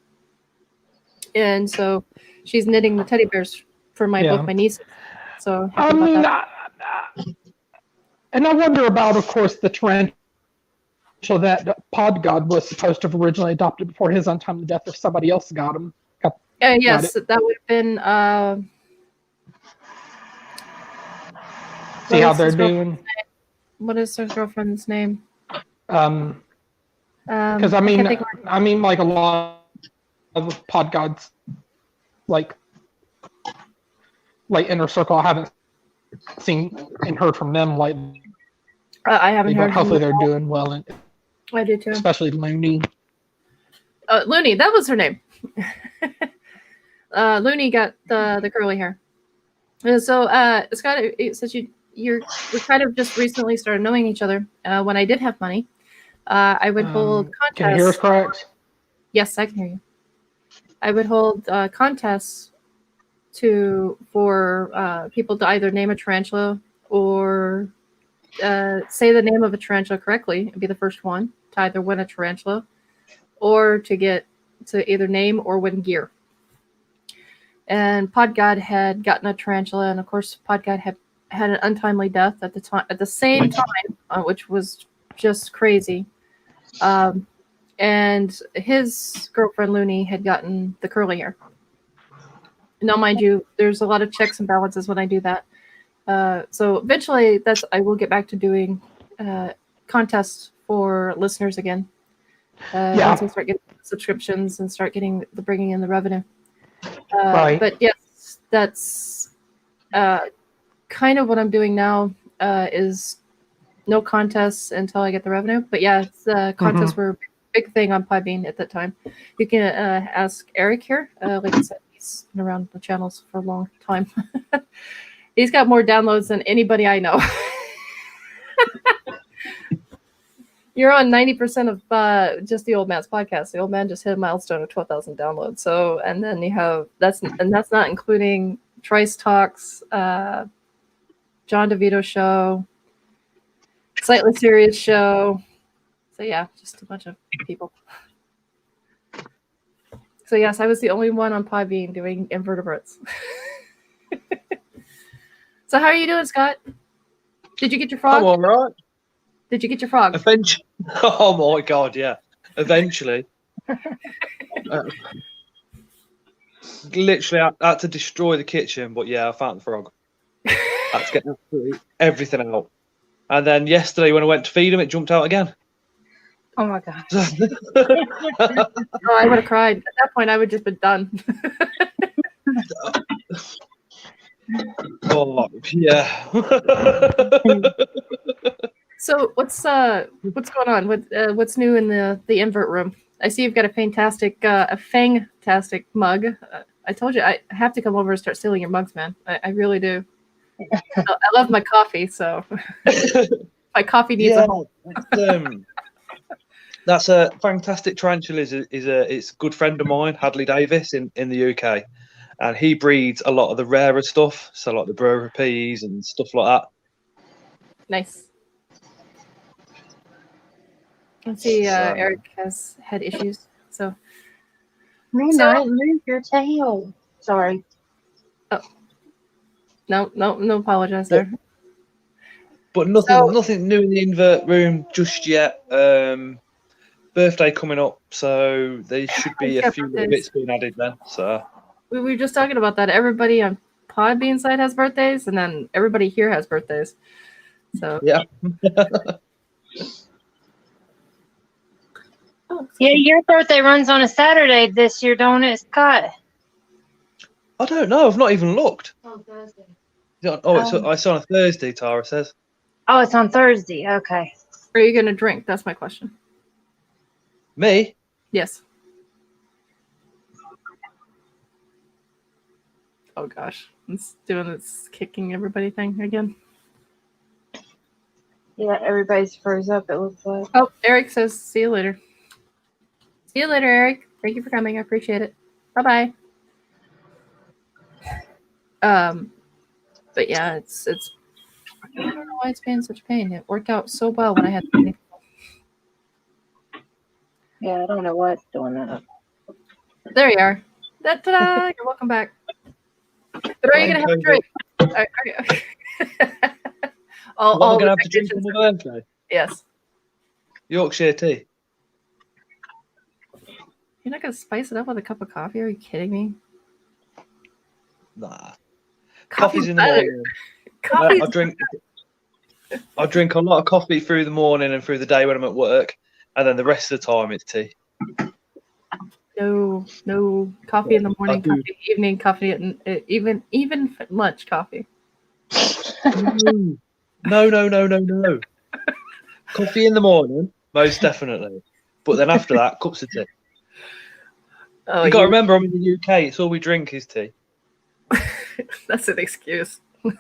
Speaker 1: And so she's knitting the teddy bears for my book, my niece. So and
Speaker 3: I wonder about, of course, the tarantula that Pod God was supposed to have originally adopted before his untimely death, if somebody else got him.
Speaker 1: Yes, that would have been.
Speaker 3: See how they're doing.
Speaker 1: What is his girlfriend's name?
Speaker 3: Because I
Speaker 1: can't think
Speaker 3: mean, like a lot of pod gods, like Inner Circle, I haven't seen and heard from them lately.
Speaker 1: I haven't
Speaker 3: But
Speaker 1: heard.
Speaker 3: hopefully they're doing well, and
Speaker 1: I do too.
Speaker 3: especially Looney.
Speaker 1: Looney, that was her name. Looney got the curly hair. So, Scott, since we're kind of just recently started knowing each other. When I did have money, I would hold contests.
Speaker 3: Can you hear us, Crax?
Speaker 1: Yes, I can hear you. I would hold contests for people to either name a tarantula or say the name of a tarantula correctly and be the first one to either win a tarantula or to either name or win gear. And Podgod had gotten a tarantula, and of course, Podgod had an untimely death at the same time, which was just crazy. And his girlfriend Looney had gotten the curly hair. Now, mind you, there's a lot of checks and balances when I do that. So eventually, I will get back to doing contests for listeners again. Once I start getting subscriptions and start bringing in the revenue.
Speaker 3: Right.
Speaker 1: But yes, that's kind of what I'm doing now. Is no contests until I get the revenue. But yeah, contests were a big thing on Podbean at that time. You can ask Eric here. Like I said, he's been around the channels for a long time. He's got more downloads than anybody I know. You're on 90% of just the Old Man's podcast. The Old Man just hit a milestone of 12,000 downloads. So, and then you have that's not including Trice Talks, John DeVito show, Slightly Serious show. So yeah, just a bunch of people. So yes, I was the only one on Podbean doing invertebrates. So how are you doing, Scott? Did you get your frog?
Speaker 6: I'm all right.
Speaker 1: Did you get your frog?
Speaker 6: Eventually. Oh my god, yeah. Eventually. Literally, I had to destroy the kitchen, but yeah, I found the frog. I had to get absolutely everything out. And then yesterday, when I went to feed him, it jumped out again.
Speaker 5: Oh my gosh.
Speaker 1: Oh, I would have cried. At that point, I would just been done.
Speaker 6: Oh, yeah.
Speaker 1: So what's going on? What's new in the invert room? I see you've got a fantastic mug. I told you I have to come over and start stealing your mugs, man. I really do. I love my coffee, so my coffee needs a home.
Speaker 6: That's a fantastic tarantula. It's a good friend of mine, Hadley Davis, in the UK, and he breeds a lot of the rarer stuff, so like the Burrapees and stuff like that.
Speaker 1: Nice. Let's see. Eric has had issues, so.
Speaker 5: I moved your tail. Sorry.
Speaker 1: Oh. No, apologize there.
Speaker 6: But nothing new in the invert room just yet. Birthday coming up, so there should be a few little bits being added then. So
Speaker 1: we were just talking about that. Everybody on Podbean side has birthdays, and then everybody here has birthdays. So
Speaker 6: yeah.
Speaker 5: Yeah, your birthday runs on a Saturday this year, don't it, Scott?
Speaker 6: I don't know. I've not even looked.
Speaker 5: On Thursday.
Speaker 6: It's on a Thursday, Tara says.
Speaker 5: Oh, it's on Thursday. Okay.
Speaker 1: Are you going to drink? That's my question.
Speaker 6: Me?
Speaker 1: Yes. Oh, gosh. It's doing this kicking everybody thing again.
Speaker 5: Yeah, everybody's froze up, it looks like.
Speaker 1: Oh, Eric says, see you later. See you later, Eric. Thank you for coming. I appreciate it. Bye-bye. But yeah, it's I don't know why it's being such a pain. It worked out so well when I had the
Speaker 5: Yeah, I don't know what's doing that.
Speaker 1: There you are. Ta-da! You're welcome back. But are you gonna have a drink? Are you?
Speaker 6: What am I gonna have to drink on my birthday?
Speaker 1: Yes.
Speaker 6: Yorkshire tea.
Speaker 1: You're not gonna spice it up with a cup of coffee? Are you kidding me?
Speaker 6: Nah.
Speaker 1: Coffee's
Speaker 6: in the
Speaker 1: better.
Speaker 6: morning.
Speaker 1: Coffee's
Speaker 6: I drink. I drink a lot of coffee through the morning and through the day when I'm at work, and then the rest of the time it's tea.
Speaker 1: No coffee in the morning,
Speaker 6: do.
Speaker 1: coffee evening, coffee at even lunch coffee.
Speaker 6: No. Coffee in the morning, most definitely. But then after that, cups of tea.
Speaker 1: Oh,
Speaker 6: You got to remember, I'm in the UK. It's all we drink is tea.
Speaker 1: That's an excuse.
Speaker 6: I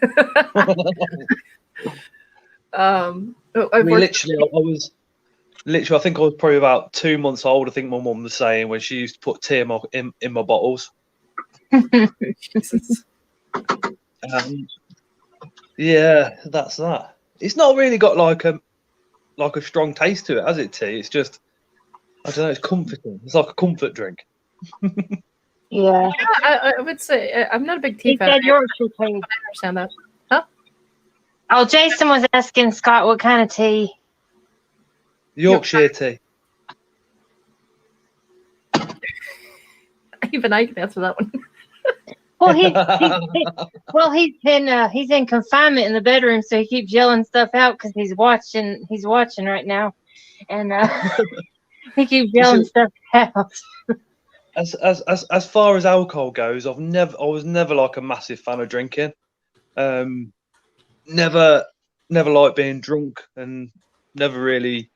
Speaker 6: think I was probably about 2 months old. I think my mum was saying when she used to put tea in my bottles.
Speaker 1: Jesus.
Speaker 6: Yeah, that's that. It's not really got like a strong taste to it, has it? Tea. It's just, I don't know. It's comforting. It's like a comfort drink.
Speaker 5: Yeah.
Speaker 1: I would say I'm not a big tea
Speaker 5: He
Speaker 1: fan.
Speaker 5: said Yorkshire tea.
Speaker 1: I understand that. Huh?
Speaker 5: Oh, Jason was asking Scott what kind of tea.
Speaker 6: Yorkshire tea.
Speaker 1: Even I can answer that one.
Speaker 5: Well, he's in confinement in the bedroom, so he keeps yelling stuff out because he's watching right now, and he keeps yelling stuff out.
Speaker 6: As far as alcohol goes, I was never like a massive fan of drinking. Never liked being drunk, and never really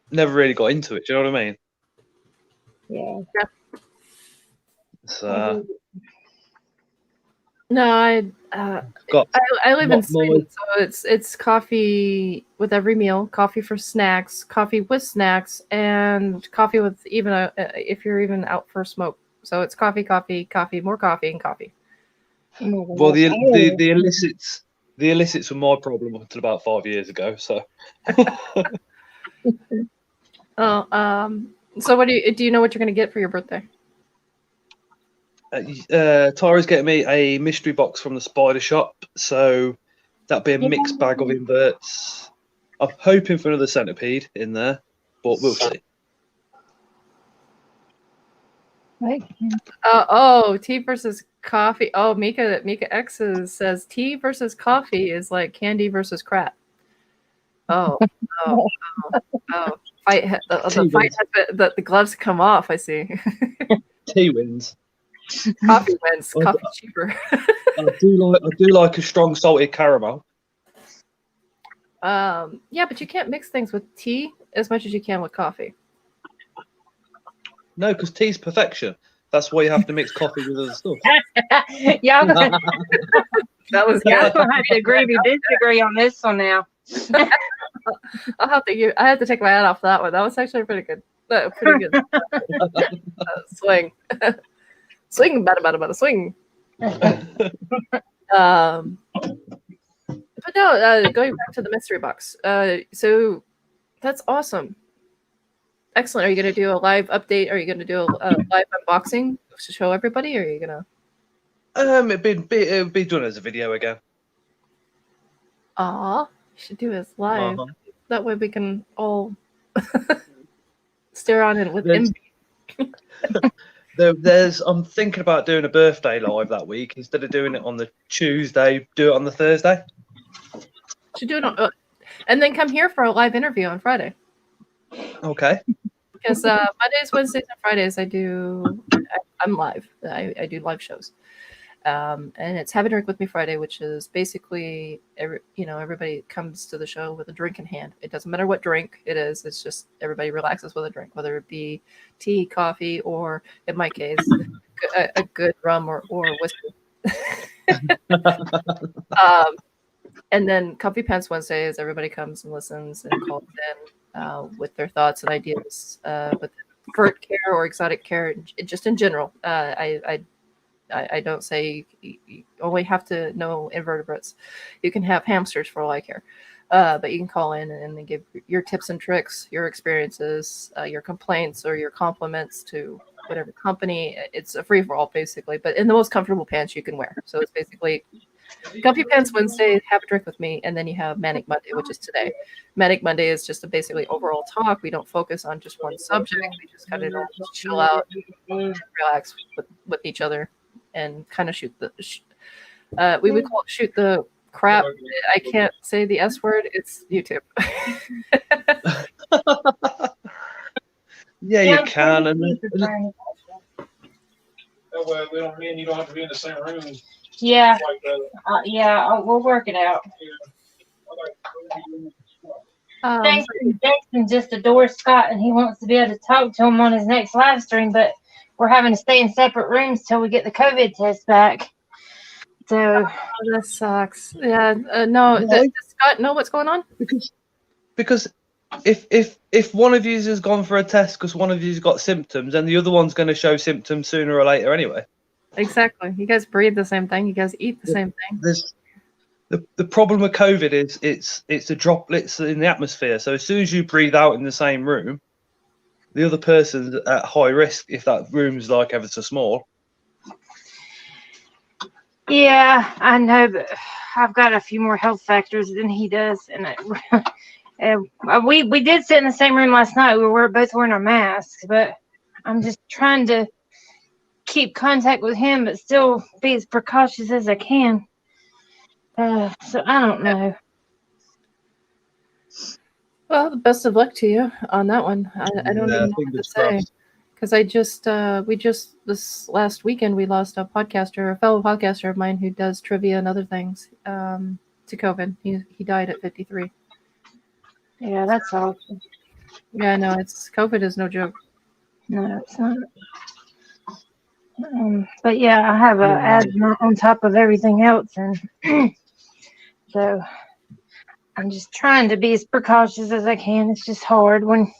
Speaker 6: got into it. Do you know what I mean?
Speaker 5: Yeah.
Speaker 6: So,
Speaker 1: No, I live in Sweden, so it's coffee with every meal, coffee for snacks, coffee with snacks, and coffee with even if you're even out for a smoke. So it's coffee, more coffee, and coffee.
Speaker 6: Well, the illicits were my problem until about 5 years ago. So.
Speaker 1: So what do you know what you're going to get for your birthday?
Speaker 6: Tara's getting me a mystery box from the Spider Shop, so that'd be a mixed bag of inverts. I'm hoping for another centipede in there, but we'll see.
Speaker 1: Tea versus coffee. Oh, Mika X says tea versus coffee is like candy versus crap. Oh. The gloves come off. I see.
Speaker 6: Tea wins.
Speaker 1: Coffee wins. Coffee's cheaper.
Speaker 6: I do like a strong salted caramel.
Speaker 1: Yeah, but you can't mix things with tea as much as you can with coffee.
Speaker 6: No, because tea's perfection. That's why you have to mix coffee with other stuff.
Speaker 5: Yeah,
Speaker 1: that was.
Speaker 5: Yeah, I'm gonna have to agree to disagree on this one now.
Speaker 1: I have to take my hat off for that one. That was actually pretty good. Pretty good. Swing. Swing, bada, swing. But no, going back to the mystery box. So that's awesome. Excellent. Are you going to do a live update? Are you going to do a live unboxing to show everybody? Or are you going to?
Speaker 6: It'd be done as a video again.
Speaker 1: You should do this live. That way we can all stare on it with envy.
Speaker 6: I'm thinking about doing a birthday live that week. Instead of doing it on the Tuesday, do it on the Thursday.
Speaker 1: Should do it on, and then come here for a live interview on Friday.
Speaker 6: Okay.
Speaker 1: Because Mondays, Wednesdays, and Fridays I'm live. I do live shows. And it's Have a Drink with Me Friday, which is basically everybody comes to the show with a drink in hand. It doesn't matter what drink it is. It's just everybody relaxes with a drink, whether it be tea, coffee, or in my case, a good rum or whiskey. And then Coffee Pants Wednesdays, everybody comes and listens and calls in with their thoughts and ideas with vert care or exotic care, just in general. I don't say you only have to know invertebrates. You can have hamsters for all I care. But you can call in and give your tips and tricks, your experiences, your complaints, or your compliments to whatever company. It's a free-for-all, basically, but in the most comfortable pants you can wear. So it's basically Comfy Pants Wednesday, Have a Drink with Me, and then you have Manic Monday, which is today. Manic Monday is just a basically overall talk. We don't focus on just one subject. We just kind of chill out, relax with each other, and kind of shoot the we would call it shoot the crap. I can't say the S word. It's YouTube.
Speaker 6: Yeah, you can. And
Speaker 7: That way, we don't mean you don't have to be in the same room.
Speaker 5: Yeah,
Speaker 7: Like that.
Speaker 5: we'll work it out. Jason's just adores Scott, and he wants to be able to talk to him on his next live stream, but we're having to stay in separate rooms till we get the COVID test back. So
Speaker 1: that sucks. Yeah, no. Does Scott know what's going on?
Speaker 6: Because if one of you has gone for a test because one of you's got symptoms, then the other one's going to show symptoms sooner or later anyway.
Speaker 1: Exactly. You guys breathe the same thing. You guys eat the same thing.
Speaker 6: The problem with COVID is it's the droplets in the atmosphere. So as soon as you breathe out in the same room, the other person's at high risk if that room's like ever so small.
Speaker 5: yeah, I know, but I've got a few more health factors than he does, and we did sit in the same room last night. We were both wearing our masks, but I'm just trying to keep contact with him, but still be as precautious as I can. So I don't know.
Speaker 1: Well, the best of luck to you on that one. I don't even know what to say. Because this last weekend, we lost a fellow podcaster of mine who does trivia and other things to COVID. He died at 53.
Speaker 5: Yeah, that's awful.
Speaker 1: Yeah, no, COVID is no joke.
Speaker 5: No, it's not. But yeah, I have asthma on top of everything else, and so I'm just trying to be as precautious as I can. It's just hard when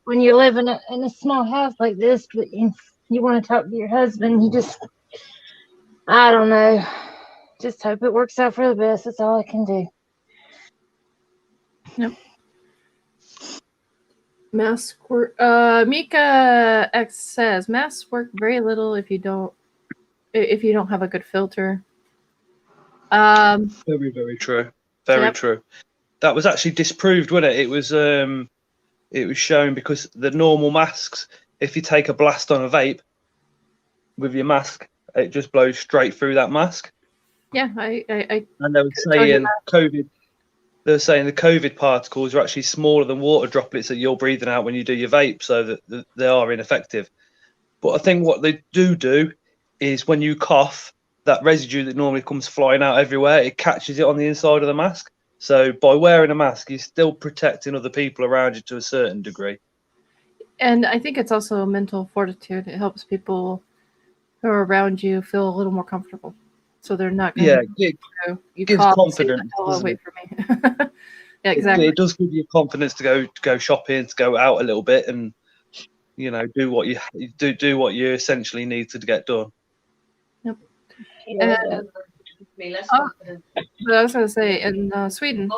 Speaker 5: you live in a small house like this, but you want to talk to your husband. I don't know. Just hope it works out for the best. That's all I can do.
Speaker 1: Yep. Masks work. Mika X says masks work very little if you don't have a good filter.
Speaker 6: Very, very true. Very true. That was actually disproved, wasn't it? It was shown because the normal masks, if you take a blast on a vape with your mask, it just blows straight through that mask.
Speaker 1: Yeah, I
Speaker 6: and they were saying COVID. They're saying the COVID particles are actually smaller than water droplets that you're breathing out when you do your vape, so that they are ineffective. But I think what they do is when you cough, that residue that normally comes flying out everywhere, it catches it on the inside of the mask. So by wearing a mask, you're still protecting other people around you to a certain degree.
Speaker 1: And I think it's also mental fortitude. It helps people who are around you feel a little more comfortable. So they're not going
Speaker 6: it gives confidence.
Speaker 1: Away from me. Yeah, exactly.
Speaker 6: It does give you confidence to go shopping, to go out a little bit, and do what you essentially need to get done.
Speaker 1: Yep. But I was going to say in Sweden,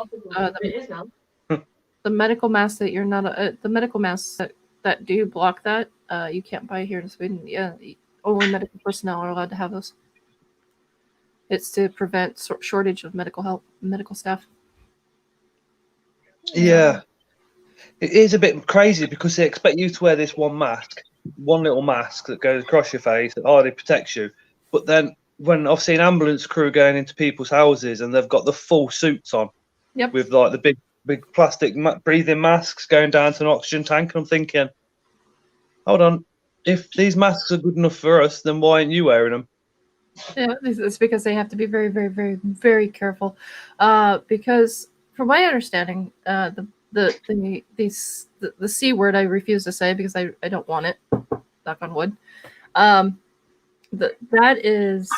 Speaker 1: the medical masks that you're not the medical masks that do block that you can't buy here in Sweden. Yeah, only medical personnel are allowed to have those. It's to prevent shortage of medical staff.
Speaker 6: Yeah, it is a bit crazy because they expect you to wear this one little mask that goes across your face that hardly protects you. But then when I've seen ambulance crew going into people's houses and they've got the full suits on, with like the big plastic breathing masks going down to an oxygen tank, and I'm thinking, hold on, if these masks are good enough for us, then why aren't you wearing them?
Speaker 1: Yeah, it's because they have to be very, very, very, very careful. Because from my understanding, the C word I refuse to say because I don't want it. Knock on wood. That is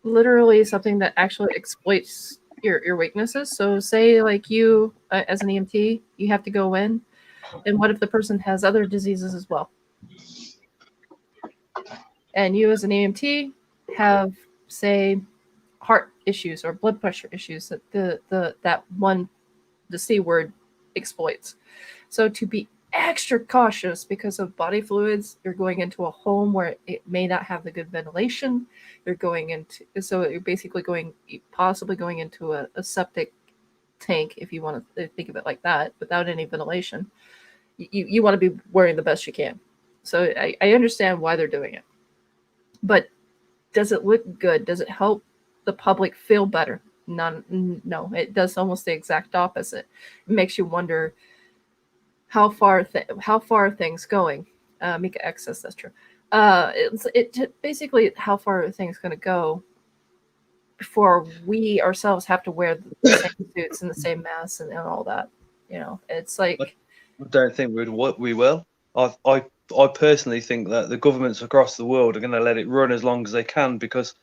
Speaker 1: literally something that actually exploits your weaknesses. So say like you as an EMT, you have to go in, and what if the person has other diseases as well? And you as an EMT have, say, heart issues or blood pressure issues that the C word exploits. So to be extra cautious because of body fluids, you're going into a home where it may not have the good ventilation. You're basically possibly going into a septic tank, if you want to think of it like that, without any ventilation. You want to be wearing the best you can. So I understand why they're doing it. But does it look good? Does it help the public feel better. No, it does almost the exact opposite. It makes you wonder how far are things going. Mika X says that's true. Basically how far are things going to go before we ourselves have to wear the same suits and the same masks and all that. It's like
Speaker 6: I don't think we will. I personally think that the governments across the world are going to let it run as long as they can, because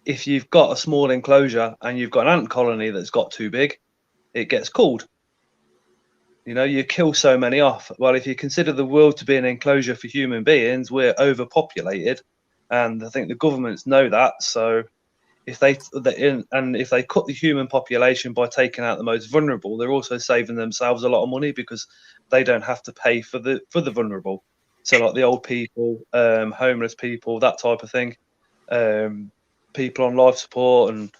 Speaker 6: if you've got a small enclosure and you've got an ant colony that's got too big, it gets cooled. You kill so many off. Well, if you consider the world to be an enclosure for human beings, we're overpopulated, and I think the governments know that. So if they cut the human population by taking out the most vulnerable, they're also saving themselves a lot of money, because they don't have to pay for the vulnerable. So like the old people, homeless people, that type of thing, people on life support and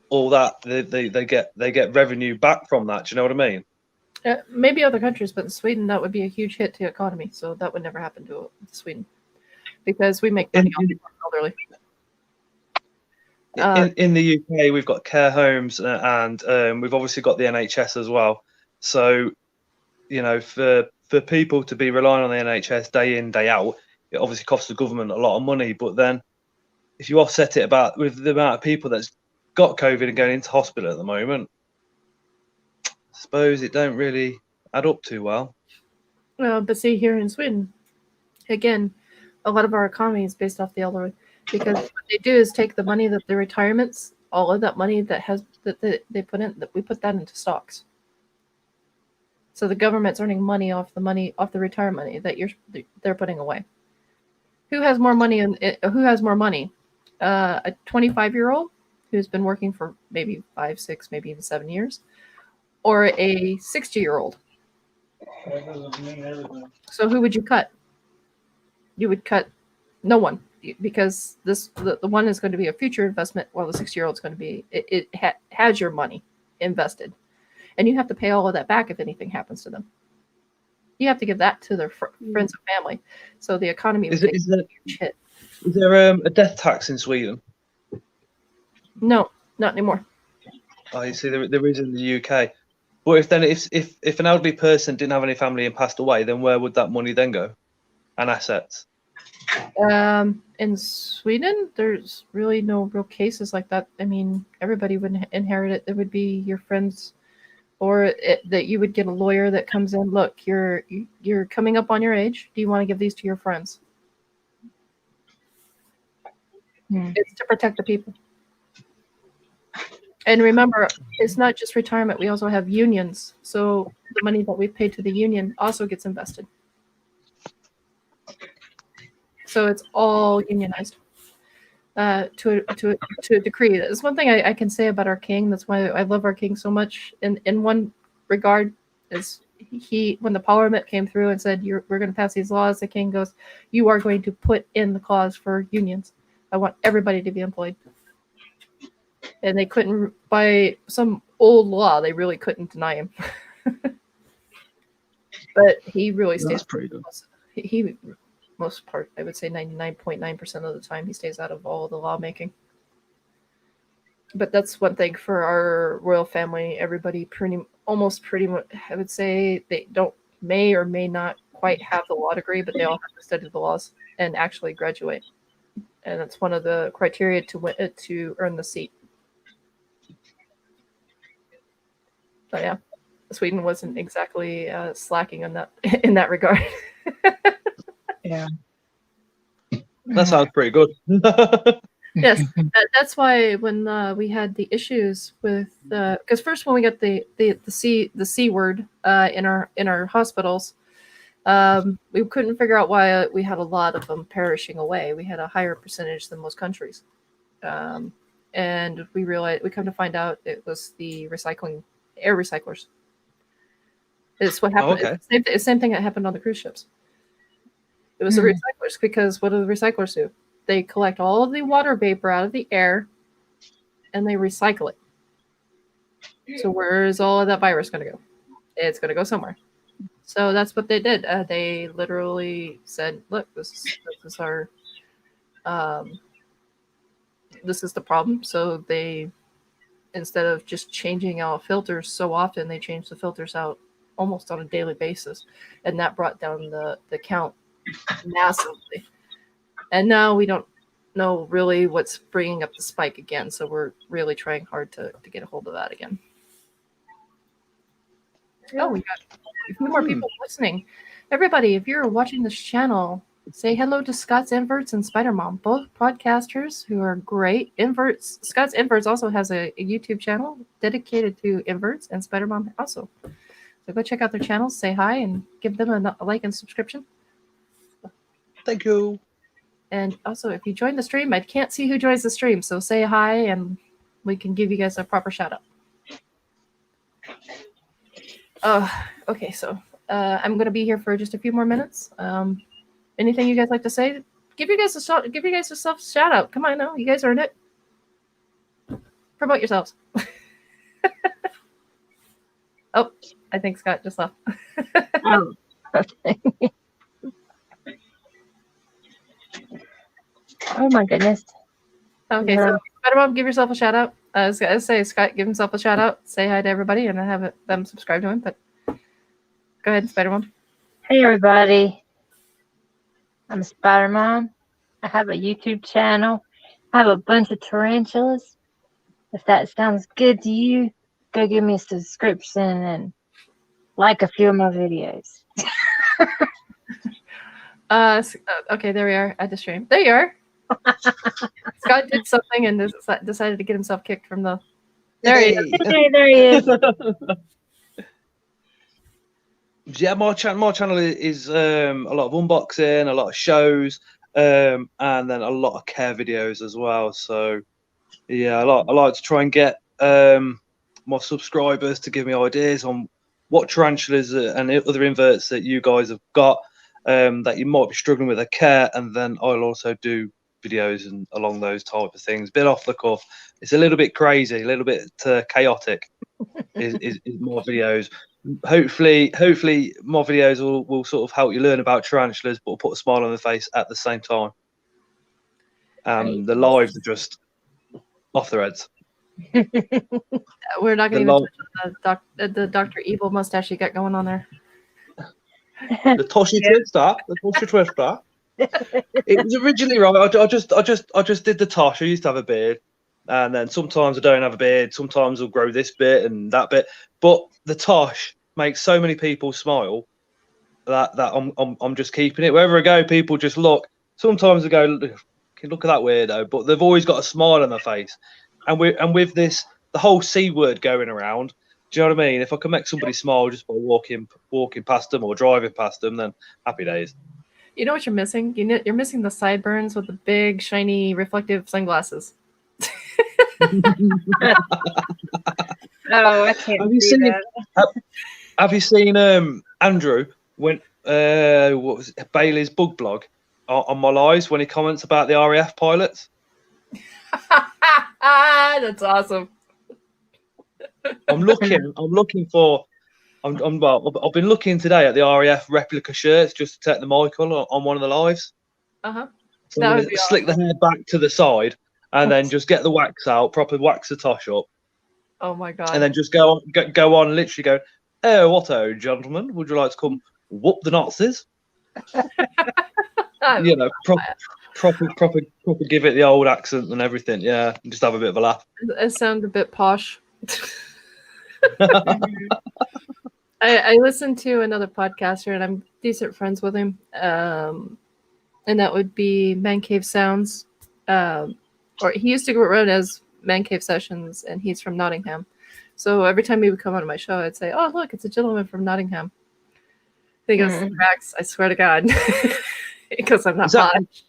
Speaker 6: all that, they get revenue back from that. Do you know what I mean?
Speaker 1: Maybe other countries, but in Sweden that would be a huge hit to the economy. So that would never happen to Sweden, because we make money off people elderly.
Speaker 6: In the UK, we've got care homes, and we've obviously got the NHS as well. So, for people to be relying on the NHS day in, day out, it obviously costs the government a lot of money. But then, if you offset it with the amount of people that's got COVID and going into hospital at the moment, I suppose it don't really add up too well.
Speaker 1: But see, here in Sweden, again, a lot of our economy is based off the elderly, because what they do is take the money that the retirements, all of that money that they put in, that we put that into stocks. So the government's earning money off the retirement money that they're putting away. Who has more money? Who has more money? A 25-year-old who's been working for maybe 5, 6, maybe even 7 years, or a 60-year-old. So who would you cut? You would cut no one, because the one is going to be a future investment, while the 60-year-old is going to be has your money invested, and you have to pay all of that back if anything happens to them. You have to give that to their friends and family. So the economy would take a huge hit.
Speaker 6: Is there a death tax in Sweden?
Speaker 1: No, not anymore.
Speaker 6: Oh, you see, there is in the UK. But if an elderly person didn't have any family and passed away, then where would that money then go? And assets?
Speaker 1: In Sweden, there's really no real cases like that. I mean, everybody would inherit it. It would be your friends, or that you would get a lawyer that comes in. Look, you're coming up on your age. Do you want to give these to your friends? It's to protect the people. And remember, it's not just retirement. We also have unions. So the money that we pay to the union also gets invested. So it's all unionized to a decree. That's one thing I can say about our king. That's why I love our king so much. In one regard, is when the parliament came through and said we're going to pass these laws, the king goes, "You are going to put in the clause for unions. I want everybody to be employed." And they couldn't, by some old law, they really couldn't deny him. But he really stays.
Speaker 6: That's pretty good.
Speaker 1: He most part, I would say 99.9% of the time, he stays out of all the lawmaking. But that's one thing for our royal family. Everybody almost pretty much, I would say, they may or may not quite have the law degree, but they all have to study the laws and actually graduate. And that's one of the criteria to earn the seat. So yeah, Sweden wasn't exactly slacking on that in that regard.
Speaker 5: Yeah.
Speaker 6: That sounds pretty good.
Speaker 1: Yes, that's why when we had the issues with because first when we got the C word in our hospitals, we couldn't figure out why we had a lot of them perishing away. We had a higher percentage than most countries, and we come to find out it was the air recyclers. It's what happened.
Speaker 6: Oh, okay.
Speaker 1: It's the same thing that happened on the cruise ships. It was the recyclers, because what do the recyclers do? They collect all of the water vapor out of the air and they recycle it. So where is all of that virus going to go? It's going to go somewhere. So that's what they did. They literally said, look, this is our this is the problem. So they, instead of just changing out filters so often, they changed the filters out almost on a daily basis, and that brought down the count massively. And now we don't know really what's bringing up the spike again. So we're really trying hard to get a hold of that again. Oh, we got a few more people listening. Everybody, if you're watching this channel, say hello to Scott's Inverts and Spider Mom, both podcasters who are great. Scott's Inverts also has a YouTube channel dedicated to inverts, and Spider Mom also. So go check out their channels, say hi, and give them a like and subscription.
Speaker 6: Thank you.
Speaker 1: And also, if you join the stream, I can't see who joins the stream, so say hi, and we can give you guys a proper shout out. Okay, so I'm going to be here for just a few more minutes. Anything you guys like to say? Give you guys a shout out. Come on now, you guys earned it. Promote yourselves. Oh, I think Scott just left.
Speaker 5: Oh, okay. Oh my goodness.
Speaker 1: Okay, so Spider Mom, give yourself a shout out. I was gonna say, Scott, give himself a shout out. Say hi to everybody, and I have them subscribe to him. But go ahead, Spider Mom.
Speaker 5: Hey everybody. I'm Spider Mom. I have a YouTube channel. I have a bunch of tarantulas. If that sounds good to you, go give me a subscription and like a few of my videos.
Speaker 1: Okay, there we are at the stream. There you are. Scott did something and decided to get himself kicked from the. There he is.
Speaker 5: Hey, there he is.
Speaker 6: Yeah, my channel is a lot of unboxing, a lot of shows, and then a lot of care videos as well. So yeah, I like to try and get my subscribers to give me ideas on what tarantulas and other inverts that you guys have got that you might be struggling with a care, and then I'll also do videos and along those type of things. Bit off the cuff. It's a little bit crazy, a little bit chaotic. is my videos. Hopefully my videos will sort of help you learn about tarantulas, but will put a smile on the face at the same time. The lives are just off their heads.
Speaker 1: We're not going to even touch on the Dr. Evil mustache you got going on there.
Speaker 6: The Toshi Twister. The Toshi Twister. It was originally wrong. I just did the tosh. I used to have a beard, and then sometimes I don't have a beard. Sometimes I'll grow this bit and that bit. But the tosh makes so many people smile that I'm just keeping it. Wherever I go, people just look. Sometimes they go, look at that weirdo, but they've always got a smile on their face. And with this, the whole C word going around. Do you know what I mean? If I can make somebody smile just by walking past them or driving past them, then happy days.
Speaker 1: You know what you're missing? You're missing the sideburns with the big, shiny, reflective sunglasses.
Speaker 5: Oh, I can't see that.
Speaker 6: Have you seen Andrew when what was it, Bailey's bug blog on my lives when he comments about the RAF pilots?
Speaker 1: That's awesome.
Speaker 6: I've been looking today at the RAF replica shirts just to take the Michael on one of the lives.
Speaker 1: Uh-huh.
Speaker 6: So I'm gonna slick the hair back to the side and then just get the wax out, proper wax the tosh up.
Speaker 1: Oh my god.
Speaker 6: And then just go on, literally go, oh, what, gentlemen, would you like to come whoop the Nazis? You know, proper give it the old accent and everything, yeah, and just have a bit of a laugh.
Speaker 1: It sounds a bit posh. I listened to another podcaster and I'm decent friends with him. And that would be Man Cave Sounds. Or he used to go around as Man Cave Sessions, and he's from Nottingham. So every time he would come on my show, I'd say, oh, look, it's a gentleman from Nottingham. He goes, Crax, I swear to God. Because I'm not Posh.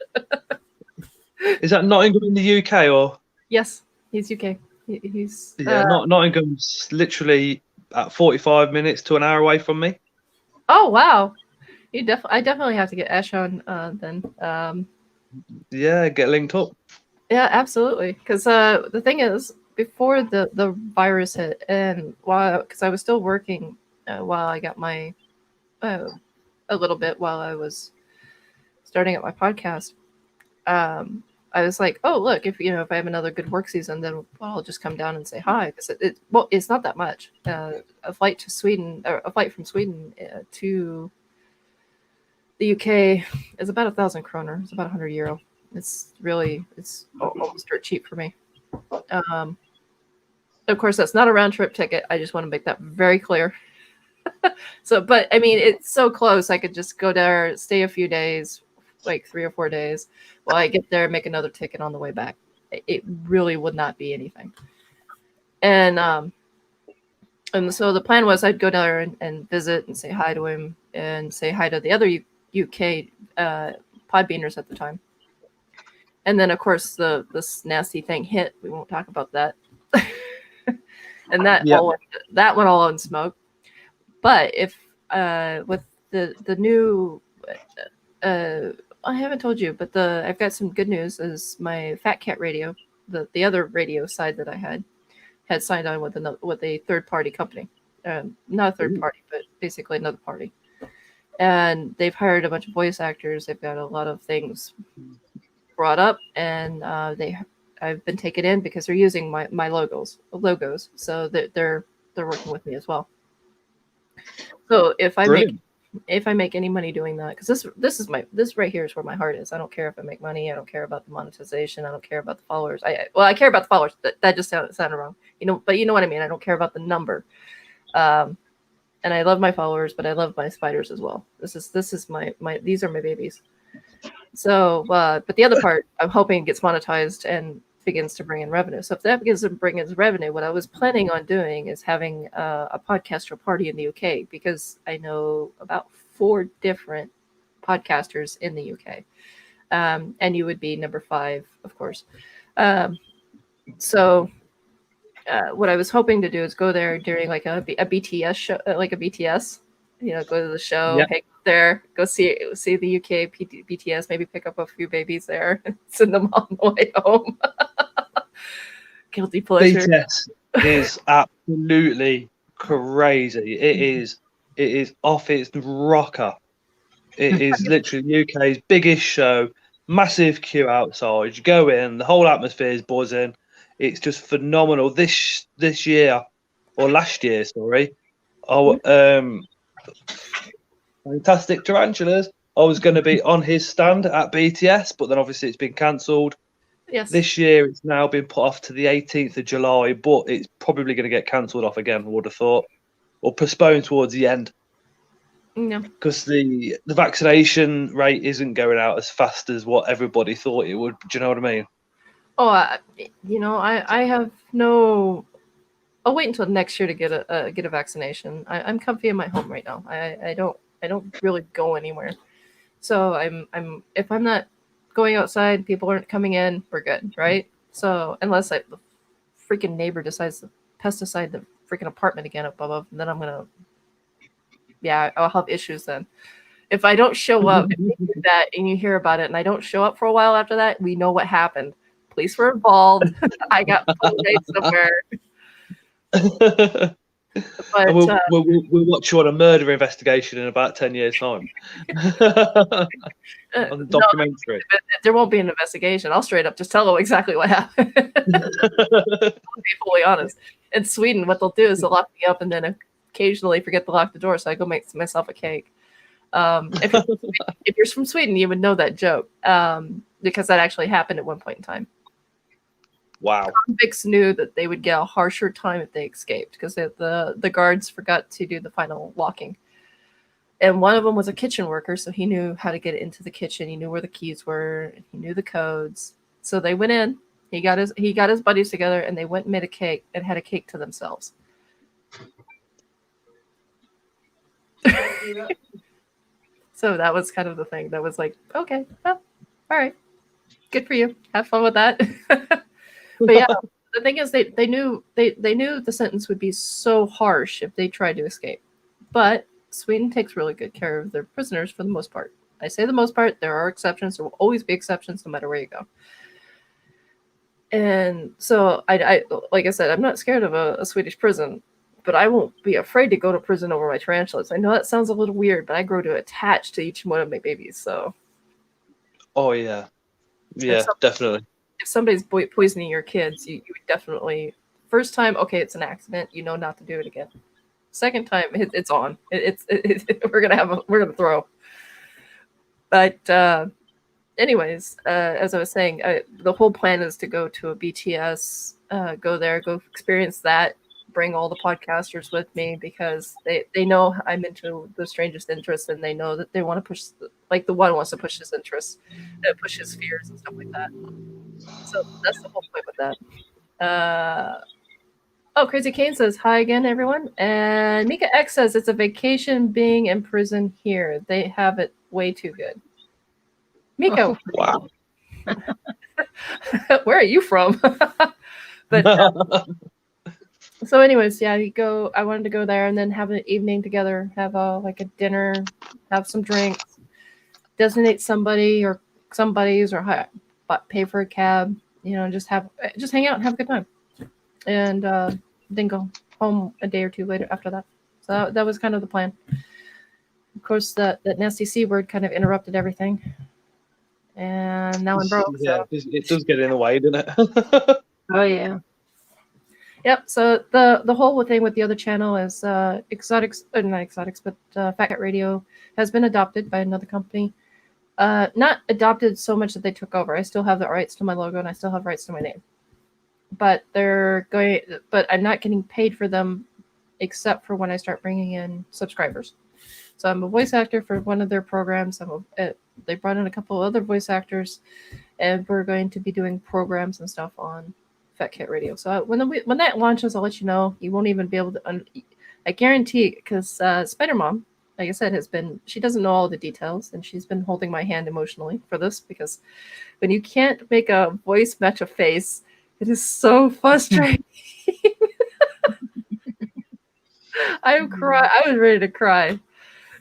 Speaker 6: Is that Nottingham in the UK or?
Speaker 1: Yes, he's UK. He's
Speaker 6: Nottingham's literally at 45 minutes to an hour away from me.
Speaker 1: Oh wow! I definitely have to get Ash on then.
Speaker 6: Yeah, get linked up.
Speaker 1: Yeah, absolutely. Because the thing is, before the virus hit, and because I was still working while I got my a little bit while I was starting up my podcast, I I was like, oh look, if I have another good work season, then I'll just come down and say hi, because it's not that much. A flight to Sweden, or a flight from Sweden to the UK is about 1,000 kroner. It's about 100 euro. It's almost dirt cheap for me. Of course, that's not a round trip ticket. I just want to make that very clear. So, but I mean, it's so close. I could just go there, stay a few days, like 3 or 4 days. While I get there, make another ticket on the way back. It really would not be anything. And so the plan was I'd go there and visit and say hi to him and say hi to the other UK Podbeaners at the time. And then, of course, this nasty thing hit. We won't talk about that. And that went all in smoke. But if with the new, I haven't told you, but I've got some good news. Is my Fat Cat Radio, the other radio side that I had signed on with a third party company, not a third party, but basically another party. And they've hired a bunch of voice actors. They've got a lot of things brought up, and I've been taken in because they're using my logos. So they're working with me as well. So if I make any money doing that, because this right here is where my heart is. I don't care if I make money. I don't care about the monetization. I don't care about the followers. I care about the followers. That just sounded wrong. But you know what I mean. I don't care about the number. And I love my followers, but I love my spiders as well. This is my these are my babies. So, but the other part, I'm hoping gets monetized and begins to bring in revenue. So if that begins to bring in revenue, what I was planning on doing is having a podcaster party in the UK, because I know about 4 different podcasters in the UK. And you would be number 5, of course. So what I was hoping to do is go there during like a BTS show, like a BTS, go to the show, hang out there, go see the UK BTS, maybe pick up a few babies there and send them on the way home. Guilty pleasure.
Speaker 6: BTS is absolutely crazy. It is off its rocker. It is literally UK's biggest show, massive queue outside. You go in, the whole atmosphere is buzzing. It's just phenomenal. This year, or last year, sorry. Fantastic Tarantulas. I was going to be on his stand at BTS, but then obviously it's been cancelled.
Speaker 1: Yes.
Speaker 6: This year it's now been put off to the 18th of July, but it's probably going to get cancelled off again, I would have thought, or postponed towards the end.
Speaker 1: No.
Speaker 6: Because the vaccination rate isn't going out as fast as what everybody thought it would. Do you know what I mean?
Speaker 1: Oh, I have no. I'll wait until next year to get a vaccination. I'm comfy in my home right now. I don't really go anywhere. So I'm if I'm not going outside, people aren't coming in, we're good, right? So unless the freaking neighbor decides to pesticide the freaking apartment again up above, then I'll have issues then. If I don't show up, if you do that and you hear about it and I don't show up for a while after that, we know what happened. Police were involved. I got pulled somewhere. But
Speaker 6: we'll watch you on a murder investigation in about 10 years' time. On the documentary.
Speaker 1: No, there won't be an investigation. I'll straight up just tell them exactly what happened. I'll be fully honest. In Sweden, what they'll do is they'll lock me up and then occasionally forget to lock the door, so I go make myself a cake. If you're from Sweden, you would know that joke, because that actually happened at one point in time.
Speaker 6: Wow.
Speaker 1: Convicts knew that they would get a harsher time if they escaped, because the guards forgot to do the final locking. And one of them was a kitchen worker, so he knew how to get into the kitchen. He knew where the keys were. He knew the codes. So they went in. He got his buddies together, and they went and made a cake and had a cake to themselves. So that was kind of the thing. That was like, okay, well, all right, good for you. Have fun with that. But yeah, the thing is, they knew the sentence would be so harsh if they tried to escape. But Sweden takes really good care of their prisoners for the most part. I say the most part. There are exceptions. There will always be exceptions, no matter where you go. And so I like I said, I'm not scared of a Swedish prison, but I won't be afraid to go to prison over my tarantulas. I know that sounds a little weird, but I grow to attach to each one of my babies. So.
Speaker 6: Oh yeah. Yeah, definitely.
Speaker 1: If somebody's poisoning your kids, you would definitely first time, okay, it's an accident, you know not to do it again. Second time, it's on. We're gonna throw. But anyways, as I was saying, the whole plan is to go to a BTS, go there, go experience that, bring all the podcasters with me because they know I'm into the strangest interests and they know that they want to push, like the one wants to push his interests, push his fears and stuff like that. So that's the whole point with that. Oh, Crazy Kane says, hi again, everyone. And Mika X says, it's a vacation being in prison here. They have it way too good. Mika,
Speaker 3: Oh,
Speaker 6: wow.
Speaker 1: where are you from? But so anyways, yeah, I wanted to go there and then have an evening together, have like a dinner, have some drinks, designate somebody or somebody's or pay for a cab, just hang out and have a good time. And then go home a day or two later after that. So that was kind of the plan. Of course, that nasty C word kind of interrupted everything. And now I'm broke.
Speaker 6: Yeah,
Speaker 1: so.
Speaker 6: it does get in the way, doesn't it?
Speaker 5: Oh yeah.
Speaker 1: Yep. So the whole thing with the other channel is not exotics, but Fat Cat Radio has been adopted by another company. Not adopted so much that they took over. I still have the rights to my logo and I still have rights to my name. But I'm not getting paid for them except for when I start bringing in subscribers. So I'm a voice actor for one of their programs. They brought in a couple of other voice actors, and we're going to be doing programs and stuff on Fat Cat Radio. So when that launches, I'll let you know. You won't even be able to. I guarantee, because Spider Mom, like I said, she doesn't know all the details, and she's been holding my hand emotionally for this because when you can't make a voice match a face, it is so frustrating. I was ready to cry.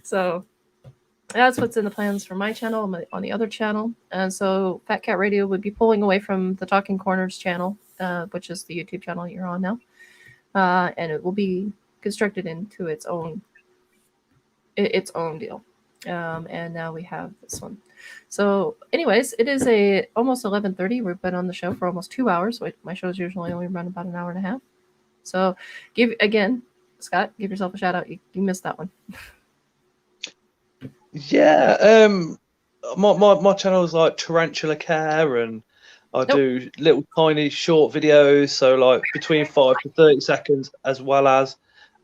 Speaker 1: So that's what's in the plans for my channel on the other channel. And so Fat Cat Radio would be pulling away from the Talking Corners channel, which is the YouTube channel you're on now. And it will be constructed into its own deal. And now we have this one. So anyways, it is almost 11:30. We've been on the show for almost 2 hours. My shows usually only run about an hour and a half. So Scott, give yourself a shout out. You missed that one.
Speaker 6: Yeah, my channel is like Tarantula Care, and I do little tiny short videos, so like between 5 to 30 seconds, as well as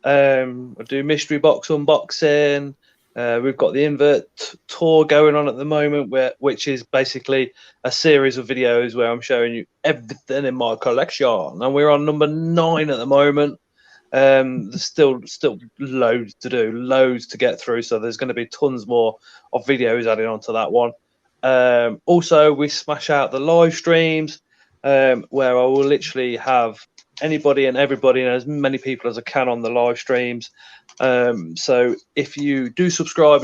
Speaker 6: I do mystery box unboxing. We've got the invert tour going on at the moment, which is basically a series of videos where I'm showing you everything in my collection, and we're on number 9 at the moment. There's still loads to do, loads to get through, so there's going to be tons more of videos added onto that one. Also, we smash out the live streams, where I will literally have anybody and everybody and as many people as I can on the live streams. So if you do subscribe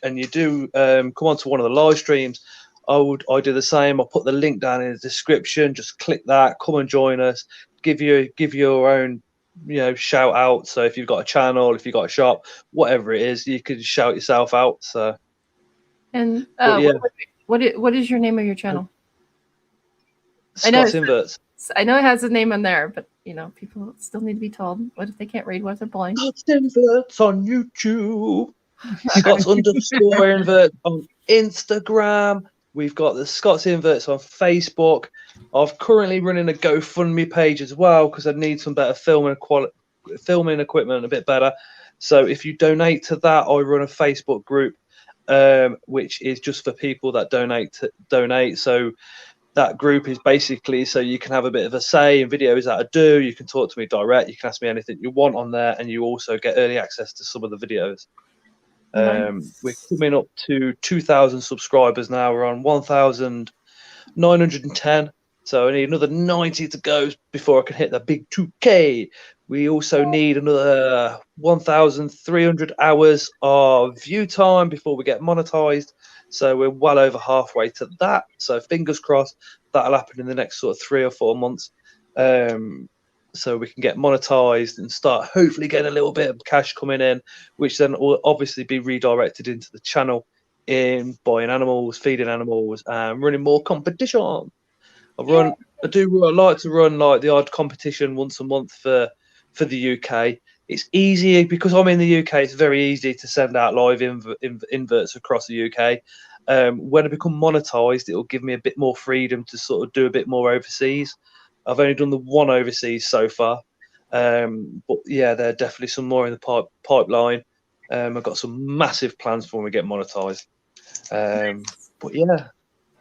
Speaker 6: and you do come onto one of the live streams, I do the same. I'll put the link down in the description. Just click that, come and join us, give your own shout out. So if you've got a channel, if you've got a shop, whatever it is, you could shout yourself out. So
Speaker 1: and
Speaker 6: yeah.
Speaker 1: what is your name of your channel?
Speaker 6: Scott's Inverts.
Speaker 1: I know it has a name on there, but people still need to be told. What if they can't read? What if they're blind?
Speaker 6: Scott's Inverts on YouTube. Scott's _ Invert on Instagram. We've got the Scott's Inverts on Facebook. I'm currently running a GoFundMe page as well because I need some better filming equipment a bit better. So if you donate to that, I run a Facebook group, which is just for people that donate. So that group is basically so you can have a bit of a say in videos that I do. You can talk to me direct. You can ask me anything you want on there, and you also get early access to some of the videos.
Speaker 1: Nice.
Speaker 6: We're coming up to 2,000 subscribers now. We're on 1,910. So I need another 90 to go before I can hit the big 2K. We also need another 1,300 hours of view time before we get monetized. So we're well over halfway to that. So fingers crossed that'll happen in the next sort of 3 or 4 months. So we can get monetized and start hopefully getting a little bit of cash coming in, which then will obviously be redirected into the channel in buying animals, feeding animals, and running more competition. I like to run like the odd competition once a month for the UK. It's easy because I'm in the UK. It's very easy to send out live inverts across the UK. When I become monetized, it will give me a bit more freedom to sort of do a bit more overseas. I've only done the one overseas so far, but yeah, there are definitely some more in the pipeline. I've got some massive plans for when we get monetized. But yeah,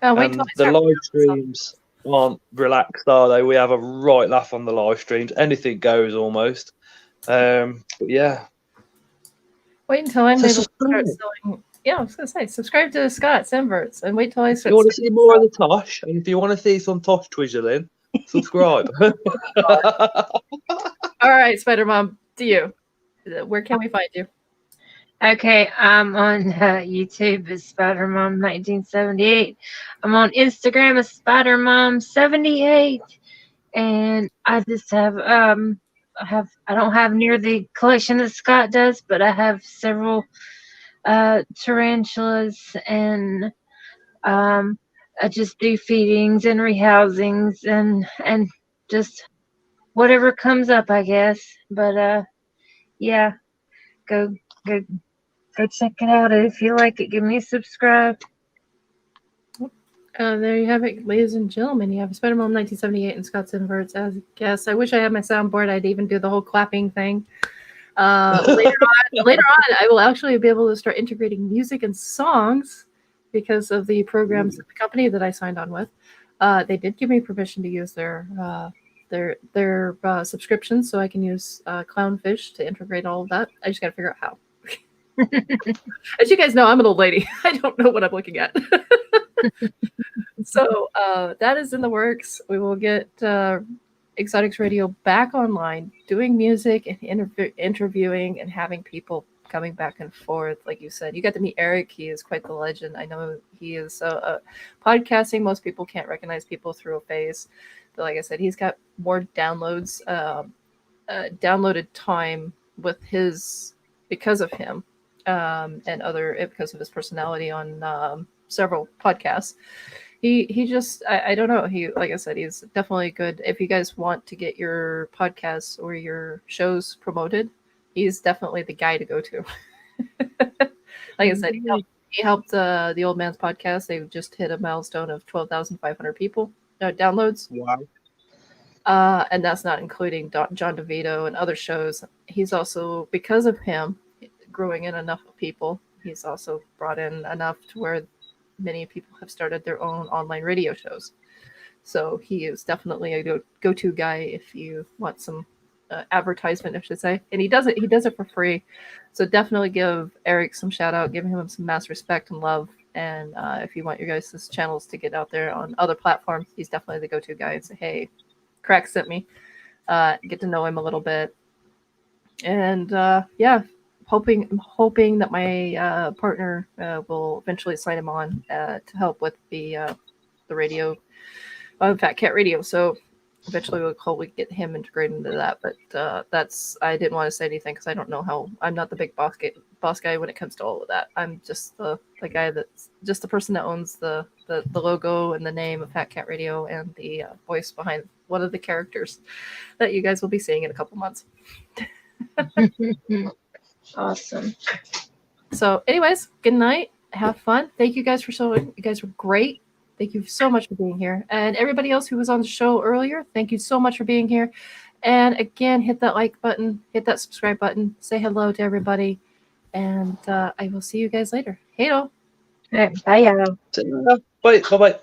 Speaker 1: wait till
Speaker 6: and
Speaker 1: I
Speaker 6: the
Speaker 1: start
Speaker 6: live streams aren't relaxed, are they? We have a right laugh on the live streams. Anything goes almost. But yeah.
Speaker 1: Wait until I'm
Speaker 6: So
Speaker 1: able to start
Speaker 6: subscribe.
Speaker 1: selling. Yeah, I was gonna say, subscribe to Scott's Inverts, and wait till I
Speaker 6: If
Speaker 1: start.
Speaker 6: you want to see more of the Tosh, and if you want to see some Tosh twizzling, subscribe.
Speaker 1: All right, Spider Mom, to you. Where can we find you?
Speaker 5: Okay, I'm on YouTube as Spider Mom 1978. I'm on Instagram as Spider Mom 78, and I just have I don't have near the collection that Scott does, but I have several tarantulas, and I just do feedings and rehousings and just whatever comes up, I guess. But yeah, go check it out. If you like it, give me a subscribe.
Speaker 1: There you have it, ladies and gentlemen. You have Spider Mom 1978 and Scott's Inverts as a guest. I wish I had my soundboard. I'd even do the whole clapping thing. Later on, I will actually be able to start integrating music and songs because of the programs of the company that I signed on with. They did give me permission to use their subscriptions, so I can use Clownfish to integrate all of that. I just got to figure out how. As you guys know, I'm an old lady. I don't know what I'm looking at. So that is in the works. We will get Exotics Radio back online, doing music and interviewing and having people coming back and forth. Like you said, you got to meet Eric. He is quite the legend. I know he is podcasting. Most people can't recognize people through a face. But like I said, he's got more downloads, downloaded time with his, because of him, and other, because of his personality on several podcasts. He just, I don't know. He, like I said, he's definitely good. If you guys want to get your podcasts or your shows promoted, he's definitely the guy to go to. Like I said, he helped the Old Man's podcast. They just hit a milestone of 12,500 people downloads.
Speaker 6: Wow.
Speaker 1: And that's not including John DeVito and other shows. He's also, because of him growing in enough people, he's also brought in enough to where many people have started their own online radio shows. So he is definitely a go-to guy if you want some advertisement, I should say. And he does it for free. So definitely give Eric some shout out, give him some mass respect and love. And if you want your guys' channels to get out there on other platforms, he's definitely the go-to guy. And say, hey, Crax sent me. Get to know him a little bit. And yeah, hoping that my partner will eventually sign him on to help with the radio, Fat Cat Radio. So eventually we'll hopefully get him integrated into that. But that's, I didn't want to say anything because I don't know how. I'm not the big boss guy when it comes to all of that. I'm just the guy that's just the person that owns the logo and the name of Fat Cat Radio and the voice behind one of the characters that you guys will be seeing in a couple months.
Speaker 5: Awesome.
Speaker 1: So anyways, good night. Have fun. Thank you guys for showing. You guys were great. Thank you so much for being here. And everybody else who was on the show earlier, thank you so much for being here. And again, hit that like button, hit that subscribe button, say hello to everybody. And I will see you guys later. Hey,
Speaker 5: All right, bye, y'all.
Speaker 6: Bye. Bye-bye.